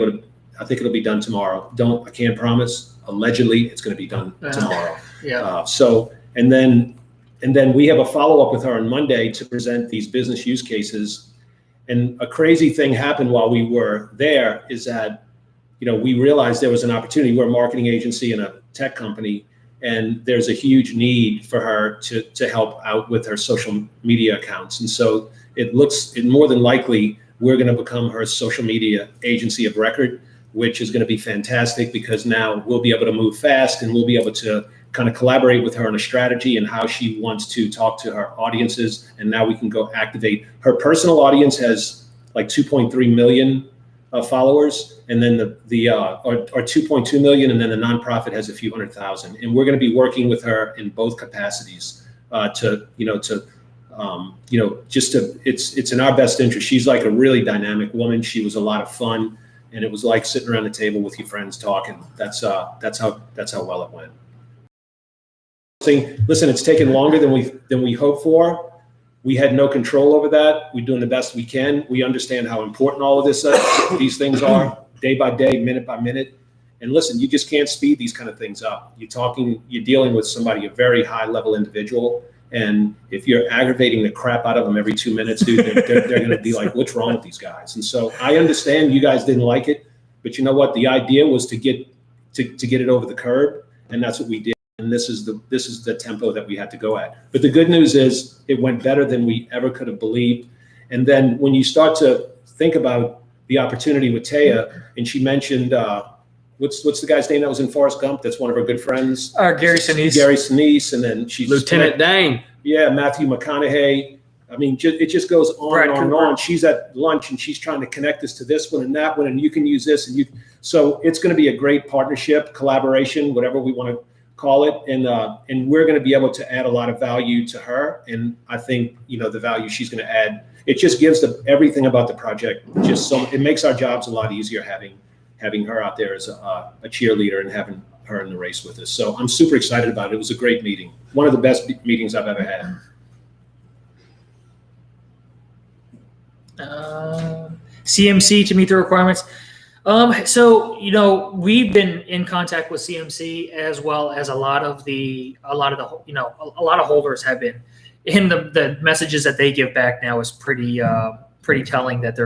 done tomorrow. I can't promise. Allegedly, it's going to be done tomorrow. Yeah. And then we have a follow-up with her on Monday to present these business use cases. And a crazy thing happened while we were there is that, we realized there was an opportunity. We're a marketing agency and a tech company, and there's a huge need for her to help out with her social media accounts. And so it more than likely we're going to become her social media agency of record. which is going to be fantastic because now we'll be able to move fast and we'll be able to kind of collaborate with her on a strategy and how she wants to talk to her audiences. And now we can go activate. Her personal audience has like 2.3 million followers, and then or 2.2 million, and then the nonprofit has a few 100,000. And we're going to be working with her in both capacities it's in our best interest. She's like a really dynamic woman. She was a lot of fun, and it was like sitting around the table with your friends talking. That's how well it went. Listen, it's taken longer than we hoped for. We had no control over that. We're doing the best we can. We understand how important all of these things are, day by day, minute by minute. And listen, you just can't speed these kind of things up. You're dealing with somebody, a very high level individual. And if you're aggravating the crap out of them every 2 minutes, dude, they're going to be like, what's wrong with these guys? And so I understand you guys didn't like it, but you know what? The idea was to get it over the curb, and that's what we did. And this is the tempo that we had to go at. But the good news is it went better than we ever could have believed. And then when you start to think about the opportunity with Taya, and she mentioned what's the guy's name that was in Forrest Gump? That's one of her good friends. Gary Sinise. Gary Sinise, and then she's Lieutenant Dane. Yeah, Matthew McConaughey. I mean, it just goes on and on and on. She's at lunch and she's trying to connect us to this one and that one, and you can use this, and so it's going to be a great partnership, collaboration, whatever we want to call it, and we're going to be able to add a lot of value to her, and I think the value she's going to add. It just gives everything about the project it makes our jobs a lot easier having her out there as a cheerleader and having her in the race with us. So I'm super excited about it. It was a great meeting. One of the best meetings I've ever had. CMC to meet the requirements. So we've been in contact with CMC as well as a lot of holders have been. And the messages that they give back now is pretty telling that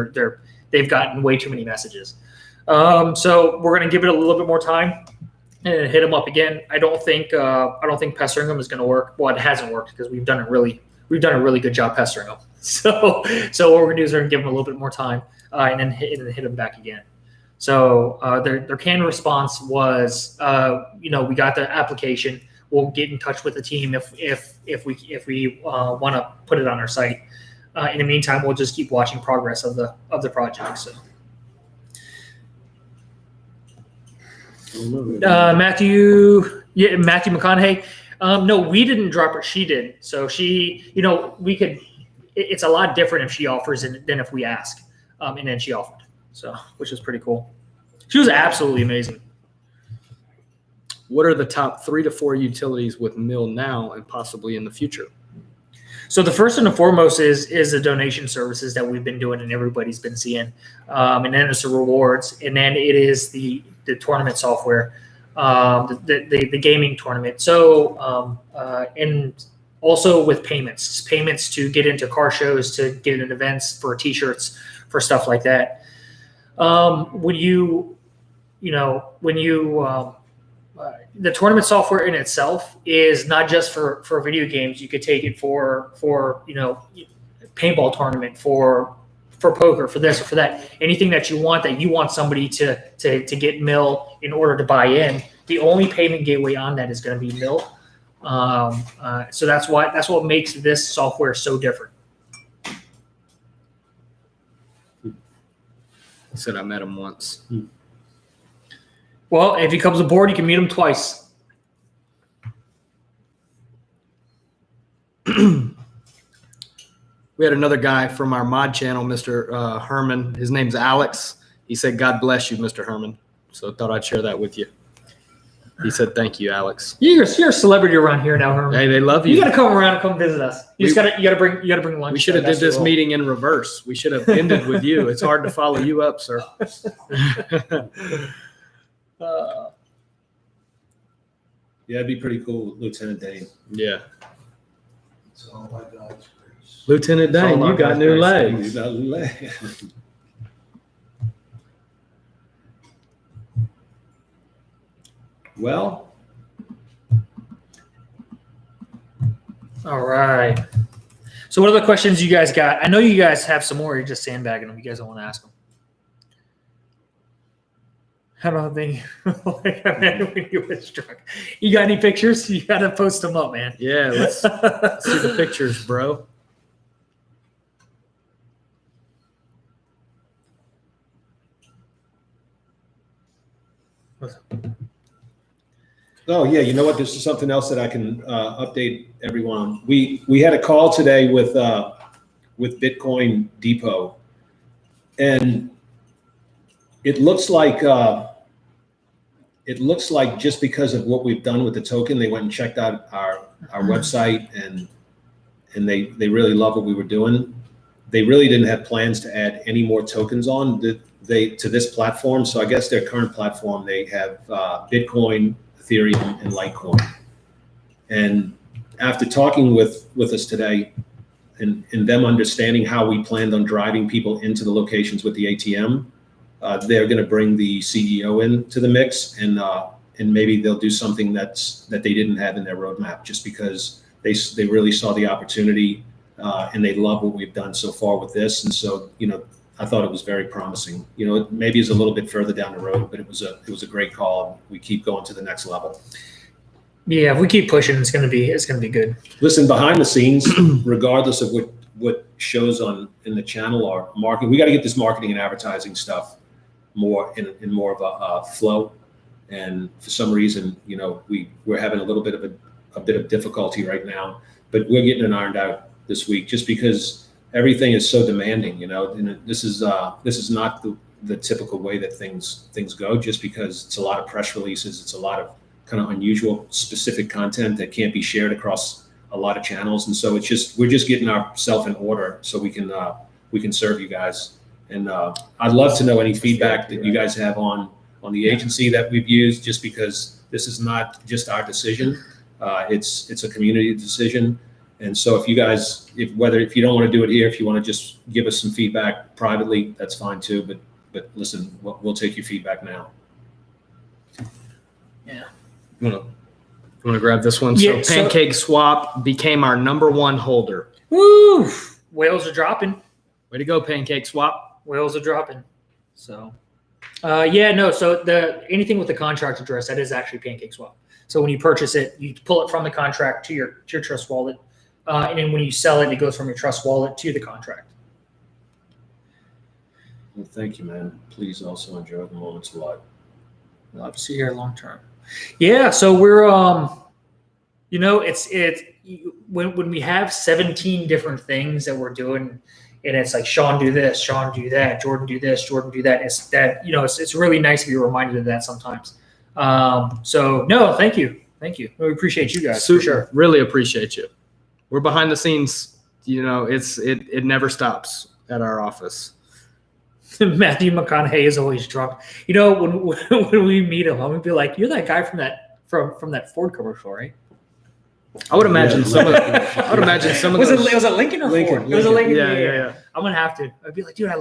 they've gotten way too many messages. So we're going to give it a little bit more time and hit them up again. I don't think pestering them is going to work. Well, it hasn't worked because we've done a really good job pestering them. So what we're going to do is we're going to give them a little bit more time and then hit them back again. So their canned response was, we got the application. We'll get in touch with the team if we want to put it on our site. In the meantime, we'll just keep watching progress of the project. So. Matthew McConaughey. No, we didn't drop her. She did. So she, we could. It's a lot different if she offers than if we ask. And then she offered. So, which is pretty cool. She was absolutely amazing. What are the top 3 to 4 utilities with Mill now and possibly in the future? So the first and the foremost is the donation services that we've been doing and everybody's been seeing, and then it's the rewards, and then it is the tournament software, the gaming tournament. So and also with payments to get into car shows, to get in events, for T-shirts, for stuff like that. The tournament software in itself is not just for video games. You could take it for paintball tournament, for poker, for this or for that. Anything that you want somebody to get Mill in order to buy in. The only payment gateway on that is going to be Mill. So that's what makes this software so different. I said I met him once. Well, if he comes aboard, you can meet him twice. We had another guy from our mod channel, Mr. Herman. His name's Alex. He said, "God bless you, Mr. Herman." So I thought I'd share that with you. He said, "Thank you, Alex." You're a celebrity around here now, Herman. Hey, they love you. You got to come around and come visit us. You got to bring lunch. We should have did this meeting in reverse. We should have ended with you. It's hard to follow you up, sir. Yeah, it'd be pretty cool, Lieutenant Dane. Yeah. It's all by God's grace. Lieutenant Dane, you got new legs. Well. All right. So what other questions you guys got? I know you guys have some more. You're just sandbagging them. You guys don't want to ask them. I don't think like when you was drunk. You got any pictures? You got to post them up, man. Yeah, let's see the pictures, bro. Oh yeah, you know what? This is something else that I can update everyone. We had a call today with Bitcoin Depot, and it looks like just because of what we've done with the token, they went and checked out our website, and they really love what we were doing. They really didn't have plans to add any more tokens on to this platform. So I guess their current platform, they have Bitcoin, Ethereum, and Litecoin. And after talking with us today and them understanding how we planned on driving people into the locations with the ATM, they're going to bring the CEO into the mix, and maybe they'll do something that they didn't have in their roadmap, just because they really saw the opportunity, and they love what we've done so far with this. And so, I thought it was very promising. It maybe is a little bit further down the road, but it was a great call. We keep going to the next level. Yeah, if we keep pushing, it's gonna be good. Listen, behind the scenes, regardless of what shows in the channel are marketing, we got to get this marketing and advertising stuff more in more of a flow. And for some reason, we're having a little bit of a bit of difficulty right now, but we're getting it ironed out this week, just because everything is so demanding, and this is not the typical way that things go, just because it's a lot of press releases. It's a lot of kind of unusual specific content that can't be shared across a lot of channels. And so we're just getting ourselves in order so we can serve you guys. And I'd love to know any feedback that you guys have on the agency that we've used, just because this is not just our decision. It's a community decision. And so if you guys, if you don't want to do it here, if you want to just give us some feedback privately, that's fine too. But listen, we'll take your feedback now. Yeah. You want to grab this one? Yeah, So Pancake Swap became our #1 holder. Woo! Whales are dropping. Way to go, Pancake Swap. Whales are dropping. So, so anything with the contract address, that is actually Pancake Swap. So when you purchase it, you pull it from the contract to your trust wallet. And then when you sell it, it goes from your trust wallet to the contract. Well, thank you, man. Please also enjoy the moments a lot. Love to see you here long term. Yeah, so we're it's when we have 17 different things that we're doing, and it's like Sean do this, Sean do that, Jordan do this, Jordan do that. It's really nice to be reminded of that sometimes. So no, thank you. We appreciate you guys. Super, for sure. Really appreciate you. We're behind the scenes. It never stops at our office. Matthew McConaughey is always drunk. When we meet him, I'm gonna be like, "You're that guy from that Ford commercial, right?" I would imagine some of. Was those. it Lincoln or Lincoln, Ford? It was a Lincoln. Yeah. I'm gonna have to. I'd be like, dude,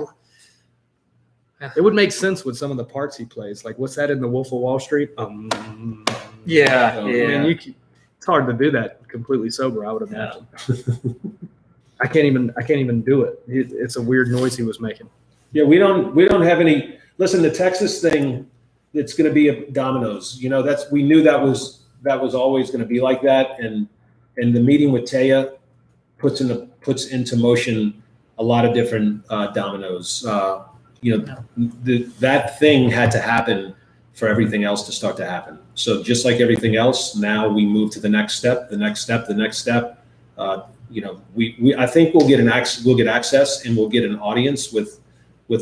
It would make sense with some of the parts he plays. Like, what's that in The Wolf of Wall Street? Yeah. I mean, it's hard to do that completely sober, I would imagine. I can't even do it. It's a weird noise he was making. Yeah, we don't have any. Listen, the Texas thing, it's going to be a dominoes. We knew that was always going to be like that, and the meeting with Taya puts into motion a lot of different dominoes. That thing had to happen for everything else to start to happen. So just like everything else, now we move to the next step. I think we'll get access, and we'll get an audience with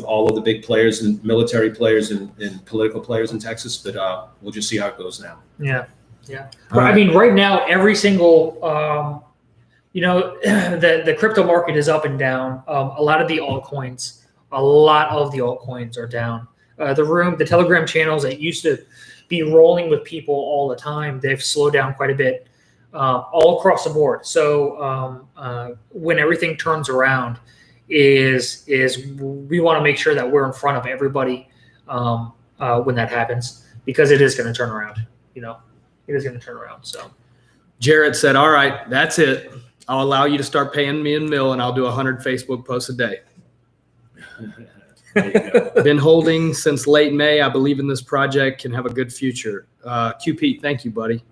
all of the big players and military players and political players in Texas, but we'll just see how it goes now. Yeah. I mean, right now, every single, the crypto market is up and down. A lot of the altcoins are down. The Telegram channels that used to be rolling with people all the time, they've slowed down quite a bit, all across the board. So when everything turns around, is we want to make sure that we're in front of everybody when that happens, because it is going to turn around. It is going to turn around. So Jarrett said, "All right, that's it. I'll allow you to start paying me in mil, and I'll do 100 Facebook posts a day." There you go. Been holding since late May. I believe in this project, can have a good future. QP, thank you, buddy.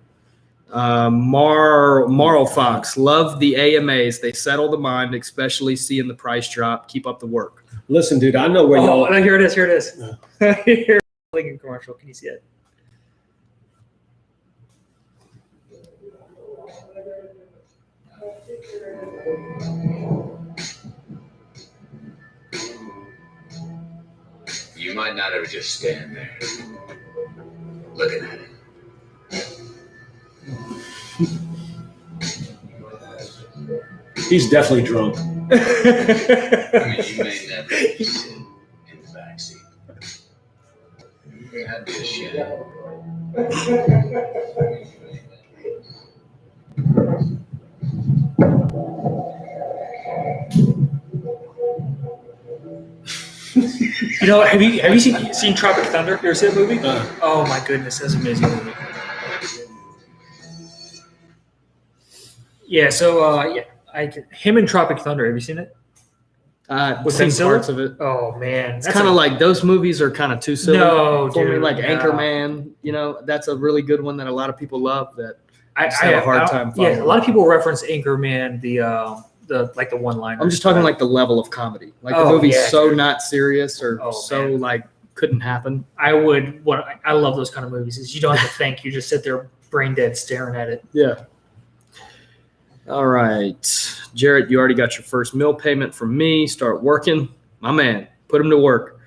Marl Fox, love the AMAs. They settle the mind, especially seeing the price drop. Keep up the work. Listen, dude, I know where y'all. Oh, here it is. Here it is. Here's the Lincoln commercial. Can you see it? You might not ever just stand there looking at it. He's definitely drunk. I mean, you may never sit in the backseat. That'd be a shame. You know, have you seen Tropic Thunder? You ever seen that movie? Oh my goodness, that's an amazing movie. Yeah, so him and Tropic Thunder. Have you seen it? With Seen Ben Stiller? parts of it. Oh man, It's kind of like those movies are kind of too silly No, for me. dude, Like no. Anchorman, you know, that's a really good one that a lot of people love. That I just have a hard time Yeah, following. a lot of people reference Anchorman, the one liner. I'm just talking like the level of comedy. Like the Oh, movie's yeah, so dude. not serious or Oh, so man. like couldn't happen. I love those kind of movies. Is you don't have to think. You just sit there brain dead staring at it. Yeah. All right. Jarrett, you already got your first meal payment from me. Start working. My man, put him to work.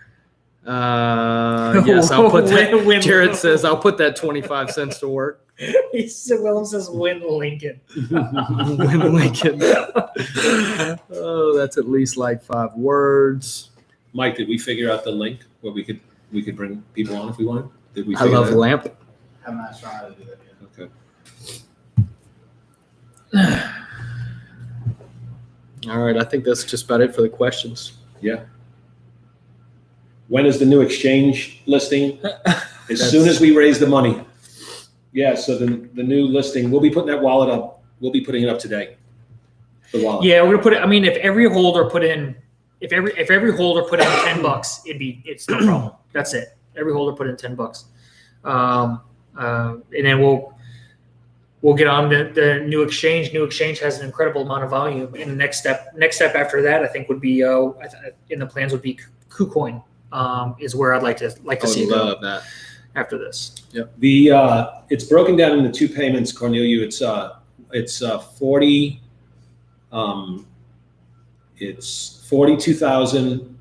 Yes, I'll put that. Win. Jarrett says, I'll put that 25 cents to work. He said, Willem says, "Win Lincoln." Win Lincoln. Oh, that's at least like 5 words. Mike, did we figure out the link where we could bring people on if we wanted? Did we? I figure love that out? lamp. I'm not sure how to do that yet. Okay. All right, I think that's just about it for the questions. Yeah. When is the new exchange listing? As That's- soon as we raise the money. Yeah, so the new listing, we'll be putting that wallet up. We'll be putting it up today. The wallet. Yeah, we're gonna put it. I mean, if every holder put in $10, it's no problem. That's it. Every holder put in $10. And then we'll get on the new exchange. New exchange has an incredible amount of volume. And the next step after that, I think would be in the plans would be KuCoin. Is where I'd like to I see would it go love that. after this. It's broken down into 2 payments, Cornelia. It's 40. It's 42,000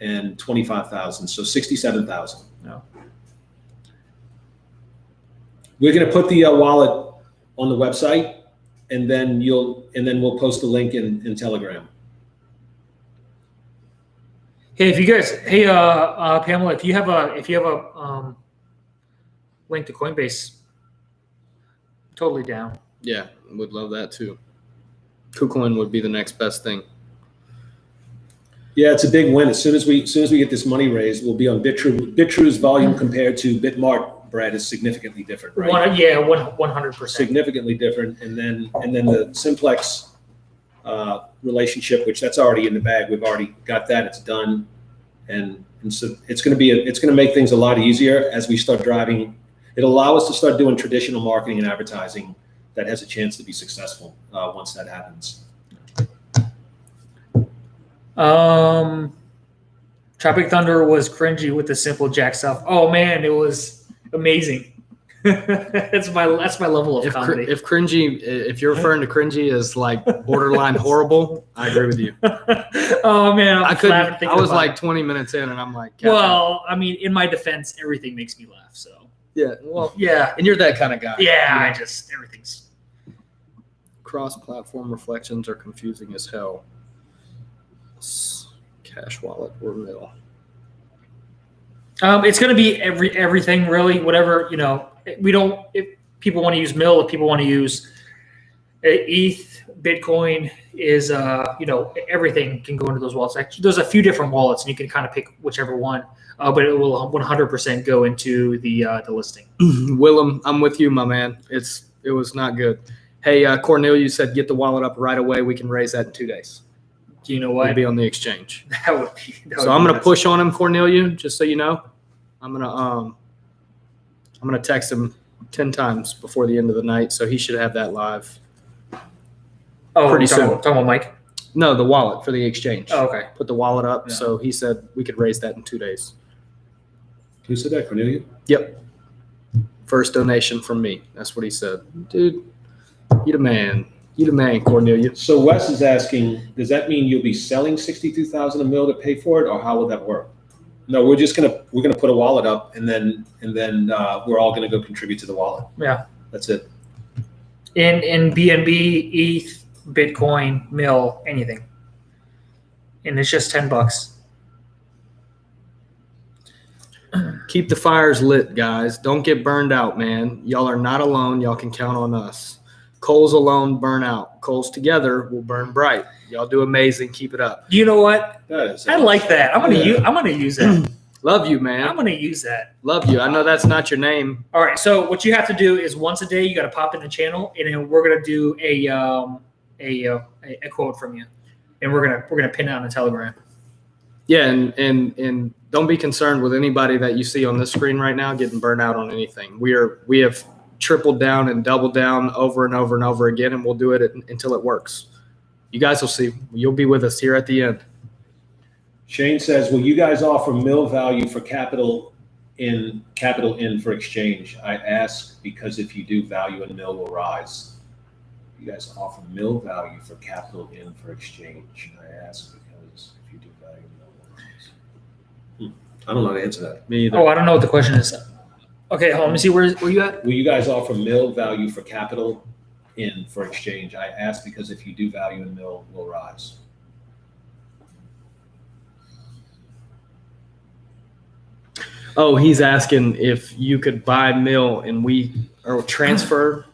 and 25,000, so 67,000. No. We're gonna put the wallet on the website, and then we'll post the link in Telegram. Hey, Pamela, if you have a link to Coinbase, totally down. Yeah, would love that too. KuCoin would be the next best thing. Yeah, it's a big win. As soon as we get this money raised, we'll be on BitTrue. BitTrue's volume compared to Bitmart, Brad, is significantly different, right? 100%. Significantly different. And then the Simplex relationship, which that's already in the bag. We've already got that. It's done. And so it's going to make things a lot easier as we start driving. It'll allow us to start doing traditional marketing and advertising that has a chance to be successful once that happens. Tropic Thunder was cringy with the simple jack stuff. Oh man, it was amazing. that's my level of comedy. If you're referring to cringy as like borderline horrible, I agree with you. Oh man, I was like 20 minutes in and I'm like, well, I mean, in my defense, everything makes me laugh. So yeah, well, yeah, and you're that kind of guy. yeah, everything's. Cross-platform reflections are confusing as hell. Cash wallet or mill. It's going to be everything really. Whatever we don't. If people want to use mill, if people want to use ETH, Bitcoin is everything can go into those wallets. Actually, there's a few different wallets, and you can kind of pick whichever one. But it will 100% go into the listing. Willem, I'm with you, my man. It was not good. Hey, Cornelia, you said get the wallet up right away. We can raise that in 2 days. Do you know will what? be on the exchange. That would be. So I'm gonna push on him, Cornelia, just so you know. I'm gonna text him 10 times before the end of the night, so he should have that live. Oh, pretty talking soon. about- talking about Mike. No, the wallet for the exchange. Oh, okay. Put the wallet up. Yeah. So he said we could raise that in 2 days. Who said that, Cornelia? Yep. First donation from me. That's what he said. Dude, you the man. You the man, Cornelia. So Wes is asking, does that mean you'll be selling 62,000 a mil to pay for it, or how will that work? No, we're gonna put a wallet up, and then we're all gonna go contribute to the wallet. Yeah. That's it. In BNB, ETH, Bitcoin, Mill, anything. And it's just $10. Keep the fires lit, guys. Don't get burned out, man. Y'all are not alone. Y'all can count on us. Coals alone burn out. Coals together will burn bright. Y'all do amazing. Keep it up. You know what? That is I like that. I'm gonna use that. Love you, man. I'm gonna use that. Love you. I know that's not your name. All right. So what you have to do is once a day you got to pop in the channel, and then we're gonna do a quote from you, and we're gonna pin it on the Telegram. Yeah, and don't be concerned with anybody that you see on this screen right now getting burned out on anything. We have tripled down and doubled down over and over and over again, and we'll do it until it works. You guys will see. You'll be with us here at the end. Shane says, will you guys offer mill value for capital in for exchange? I ask because if you do, value in mill will rise. You guys offer mill value for capital in for exchange. I ask because if you do, value in mill will rise. I don't know how to answer that. Me either. Oh, I don't know what the question is. Okay, hold on. Let me see. Where you at? Will you guys offer mill value for capital in for exchange? I ask because if you do, value in mill will rise. Oh, he's asking if you could buy mill and transfer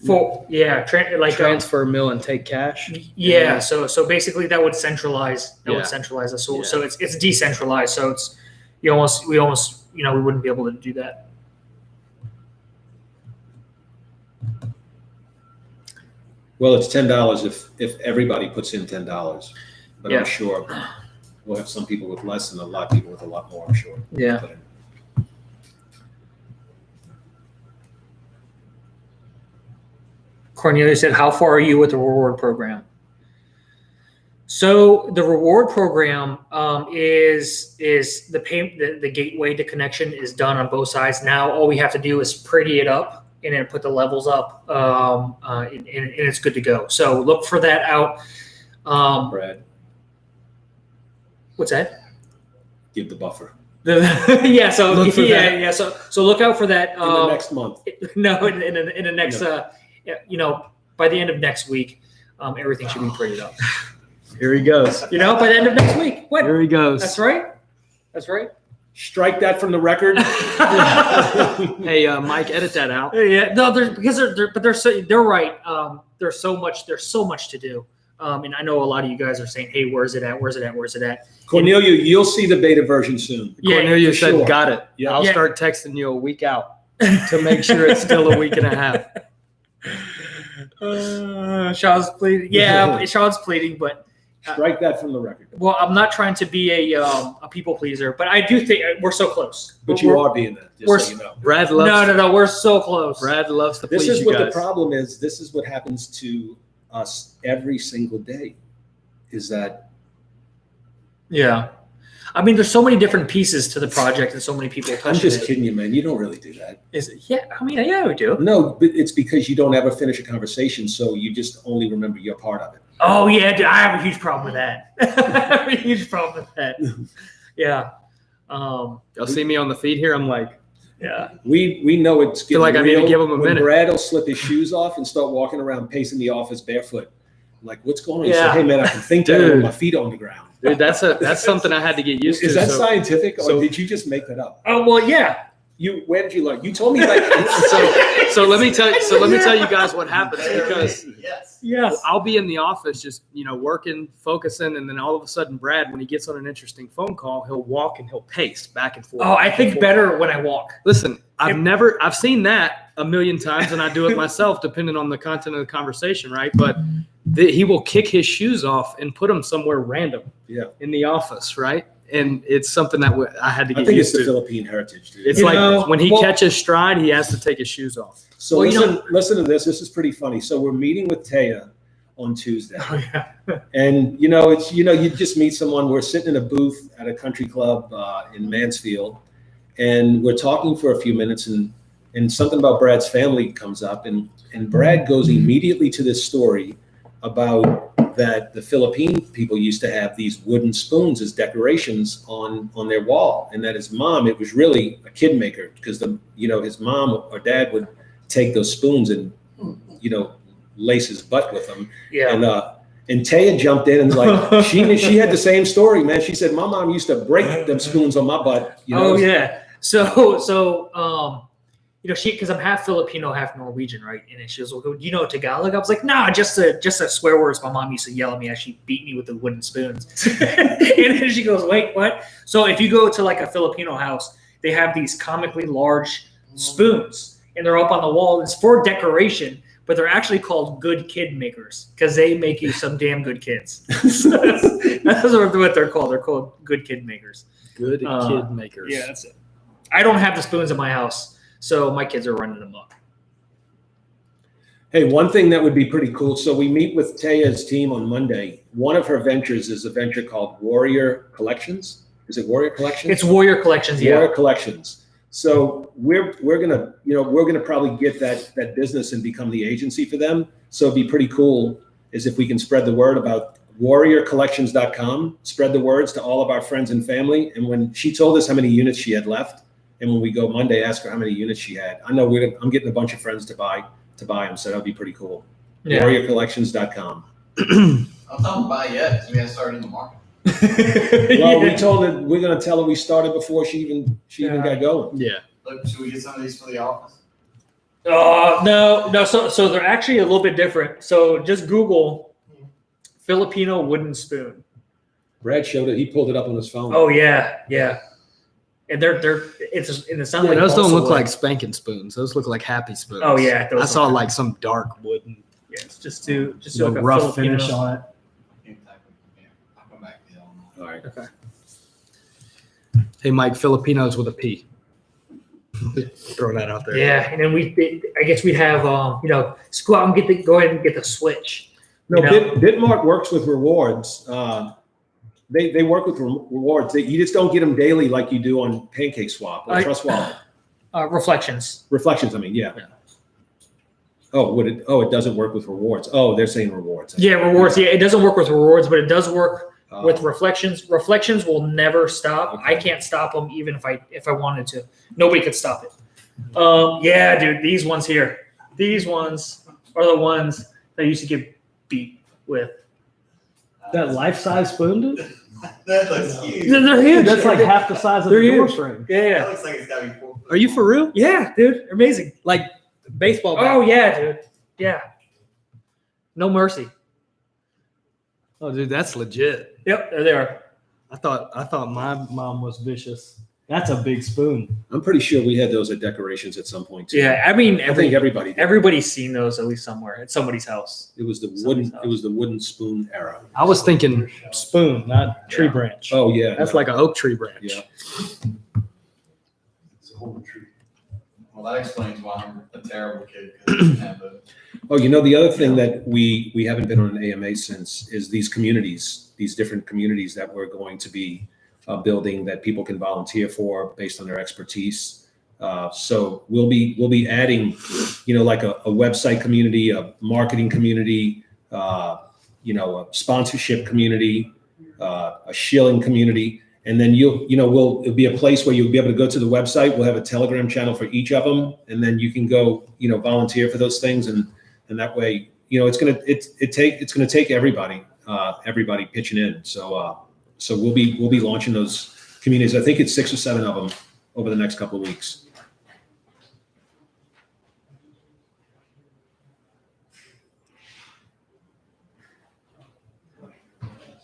transfer mill and take cash. Yeah. So basically that would centralize. Yeah. Us. So Yeah. so it's decentralized. So it's we almost we wouldn't be able to do that. Well, it's $10 if everybody puts in $10, but Yeah. I'm sure we'll have some people with less and a lot of people with a lot more, I'm sure. Yeah. Cornelia said, "How far are you with the reward program?" So the reward program is the gateway to connection is done on both sides. Now all we have to do is pretty it up and then put the levels up, and it's good to go. So look for that out. Brad, What's that? give the buffer. Yeah. So Look for that. yeah. So look out for that. In the next month. No, in the next, by the end of next week, everything should be prettied up. Here he goes. By the end of next week. What? Here he goes. That's right. That's right. Strike that from the record. Hey, Mike, edit that out. Yeah. No, they're right. There's so much to do. And I know a lot of you guys are saying, "Hey, where's it at? Where's it at? Where's it at?" Cornelia, you'll see the beta version soon. Yeah, Cornelia for said, sure. got it. Yeah. I'll Yeah. start texting you a week out to make sure it's still a week and a half. Sean's pleading. Yeah, Sean's pleading, but Strike that from the record. well, I'm not trying to be a people pleaser, but I do think we're so close. But you are being that, we're- just so you know. Brad loves No, we're so close. Brad loves to This please is you what guys. the problem is. This is what happens to us every single day, is that Yeah. I mean, there's so many different pieces to the project and so many people I'm touching just it. kidding you, man. You don't really do that. Is it? Yeah. I mean, yeah, we do. No, but it's because you don't ever finish a conversation, so you just only remember your part of it. Oh, yeah. Dude, I have a huge problem with that. I have a huge problem with that. Yeah. Y'all see me on the feed here? I'm like, Yeah. We know it's getting Feel like I need to real give him a when minute. Brad will slip his shoes off and start walking around pacing the office barefoot. I'm like, what's going on? He Yeah. said, hey, man, I can think better with Dude. my feet on the ground. dude, that's something I had to get used to. Is that so- scientific, or so- did you just make that up? Oh, well, yeah. Where did you learn? You told me like So let me tell you guys what happens, because Yes. Yes. I'll be in the office just, working, focusing, and then all of a sudden Brad, when he gets on an interesting phone call, he'll walk and he'll pace back and forth. Oh, I back and think forth. better when I walk. Listen, I've seen that a million times, and I do it myself, depending on the content of the conversation, right? But he will kick his shoes off and put them somewhere random. Yeah. In the office, right? And it's something that I had to I get think it's used the to. Philippine heritage, dude. It's You like know, when he well- catches stride, he has to take his shoes off. So Well, you listen to this. This is pretty funny. So we're meeting with Taya on Tuesday. Oh, yeah. And you just meet someone. We're sitting in a booth at a country club in Mansfield, and we're talking for a few minutes, and something about Brad's family comes up, and Brad goes immediately to this story about that the Philippine people used to have these wooden spoons as decorations on their wall, and that his mom, it was really a kid maker, because his mom or dad would take those spoons and lace his butt with them. Yeah. And Taya jumped in and like she had the same story, man. She said my mom used to break them spoons on my butt. Oh yeah. So because I'm half Filipino, half Norwegian, right? And then she was like, "You know Tagalog?" I was like, "Nah, just a swear words my mom used to yell at me as she beat me with the wooden spoons." And then she goes, "Wait, what?" So if you go to like a Filipino house, they have these comically large spoons, and they're up on the wall. It's for decoration, but they're actually called good kid makers because they make you some damn good kids. So that's what they're called. They're called good kid makers. Good kid makers. Yeah, that's it. I don't have the spoons in my house, so my kids are running them up. Hey, one thing that would be pretty cool. So we meet with Taya's team on Monday. One of her ventures is a venture called Warrior Collections. Is it Warrior Collections? It's Warrior Collections, yeah. Warrior Collections. So we're gonna probably get that business and become the agency for them. So it'd be pretty cool is if we can spread the word about warriorcollections.com, spread the words to all of our friends and family. And when she told us how many units she had left, and when we go Monday, ask her how many units she had. I know I'm getting a bunch of friends to buy them, so that'd be pretty cool. Yeah. Warriorcollections.com. I'm not buy yet, because we haven't started in the market. Well, we told her we're gonna tell her we started before she even got going. Yeah. Look, should we get some of these for the office? No. So they're actually a little bit different. So just Google Filipino wooden spoon. Brad showed it. He pulled it up on his phone. Oh yeah. And it's in the sun. Yeah, like those don't balsa look wood. like spanking spoons. Those look like happy spoons. Oh yeah, those I saw look- like some dark wooden, Yeah, it's just to no like a rough Filipino. finish on it. I'll come back to you on that. All right. Okay. Hey, Mike, Filipinos with a P. Throw that out there. Yeah, and then I guess we'd have just go out and go ahead and get the switch. No, You know? Bitmart works with rewards. They work with rewards. You just don't get them daily like you do on Pancake Swap or Trust Wallet. Reflections. Reflections, I mean, yeah. Oh, it doesn't work with rewards. Oh, they're saying rewards. Yeah, rewards. Yeah, it doesn't work with rewards, but it does work Oh. with reflections. Reflections will never stop. Okay. I can't stop them even if I wanted to. Nobody could stop it. Yeah, dude, these ones here. These ones are the ones that I used to get beat with. That life-size spoon, dude? That looks huge. They're huge. That's like half the size of They're the door huge. frame. Yeah. That looks like it's gotta be 4 foot. Are you for real? Yeah, dude. They're amazing. Like baseball bat? Oh yeah, dude. Yeah. No mercy. Oh, dude, that's legit. Yep, there they are. I thought my mom was vicious. That's a big spoon. I'm pretty sure we had those at decorations at some point too. Yeah, I mean I think everybody did. everybody's seen those at least somewhere at somebody's house. It was the Somebody's wooden spoon era. I was thinking spoon, not tree branch. Oh yeah. That's no. like an oak tree branch. Yeah. It's a whole tree. Well, that explains why I'm a terrible kid, because I didn't have those. Oh, the other thing that we haven't been on an AMA since is these communities, these different communities that we're going to be building that people can volunteer for based on their expertise. So we'll be adding, like a website community, a marketing community, a sponsorship community, a shilling community. And then it'll be a place where you'll be able to go to the website. We'll have a Telegram channel for each of them, and then you can go, volunteer for those things, and that way, it's gonna take everybody pitching in. So we'll be launching those communities. I think it's 6 or 7 of them over the next couple of weeks.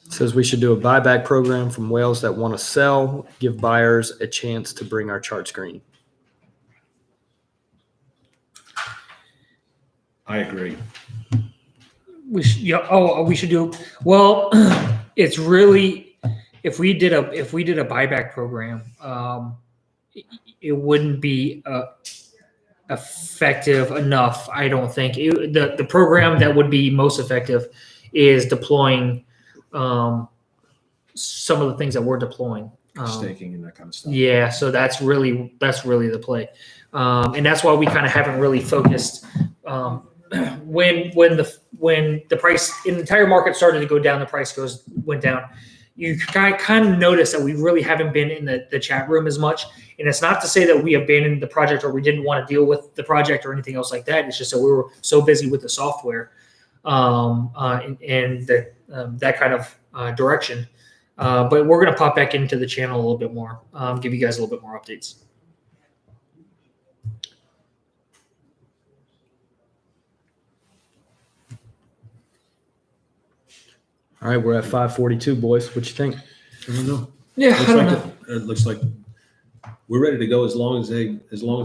It says we should do a buyback program from whales that want to sell, give buyers a chance to bring our chart screen. I agree. We should, yeah. Oh, we should do. Well, it's really if we did a buyback program, it wouldn't be effective enough. I don't think the program that would be most effective is deploying some of the things that we're deploying. Staking and that kind of stuff. Yeah, so that's really the play, and that's why we kind of haven't really focused. When the price in the entire market started to go down, the price went down. You kind of notice that we really haven't been in the chat room as much. And it's not to say that we abandoned the project or we didn't want to deal with the project or anything else like that. It's just that we were so busy with the software and that kind of direction. But we're going to pop back into the channel a little bit more, give you guys a little bit more updates. All right, we're at 5:42, boys. What you think? I don't know. Yeah, Looks I don't like know. it looks like we're ready to go as long as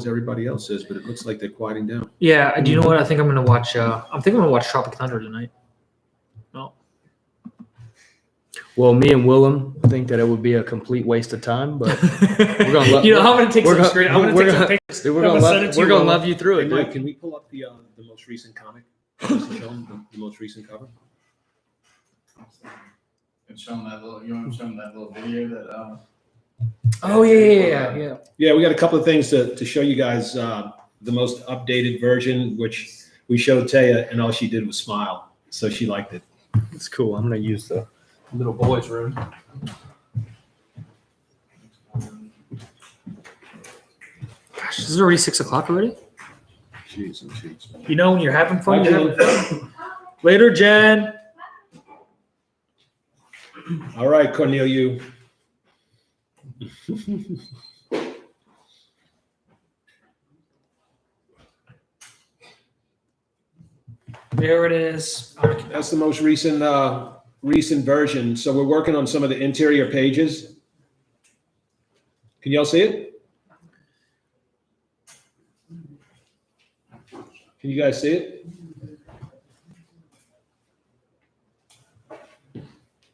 everybody else is, but it looks like they're quieting down. Yeah, do you know what? I think I'm going to watch. I'm thinking I'm going to watch Tropic Thunder tonight. No. Well, me and Willem think that it would be a complete waste of time, but we're gonna I'm going to take some screen. I'm going to take some pictures. we're gonna love you through Hey, it, Mike, dude. can we pull up the most recent comic? Just to show them the most recent cover. And show them that little, you want to show them that little video that, Oh yeah. Yeah, we got a couple of things to show you guys. The most updated version, which we showed Taya, and all she did was smile, so she liked it. It's cool. I'm gonna use the little boys' room. Gosh, this is already 6 o'clock already. Jeez, and jeez. You know when you're having fun. Bye, You're having fun. Later, Jen. All right, Cornelia. There it is. That's the most recent version. So we're working on some of the interior pages. Can y'all see it? Can you guys see it?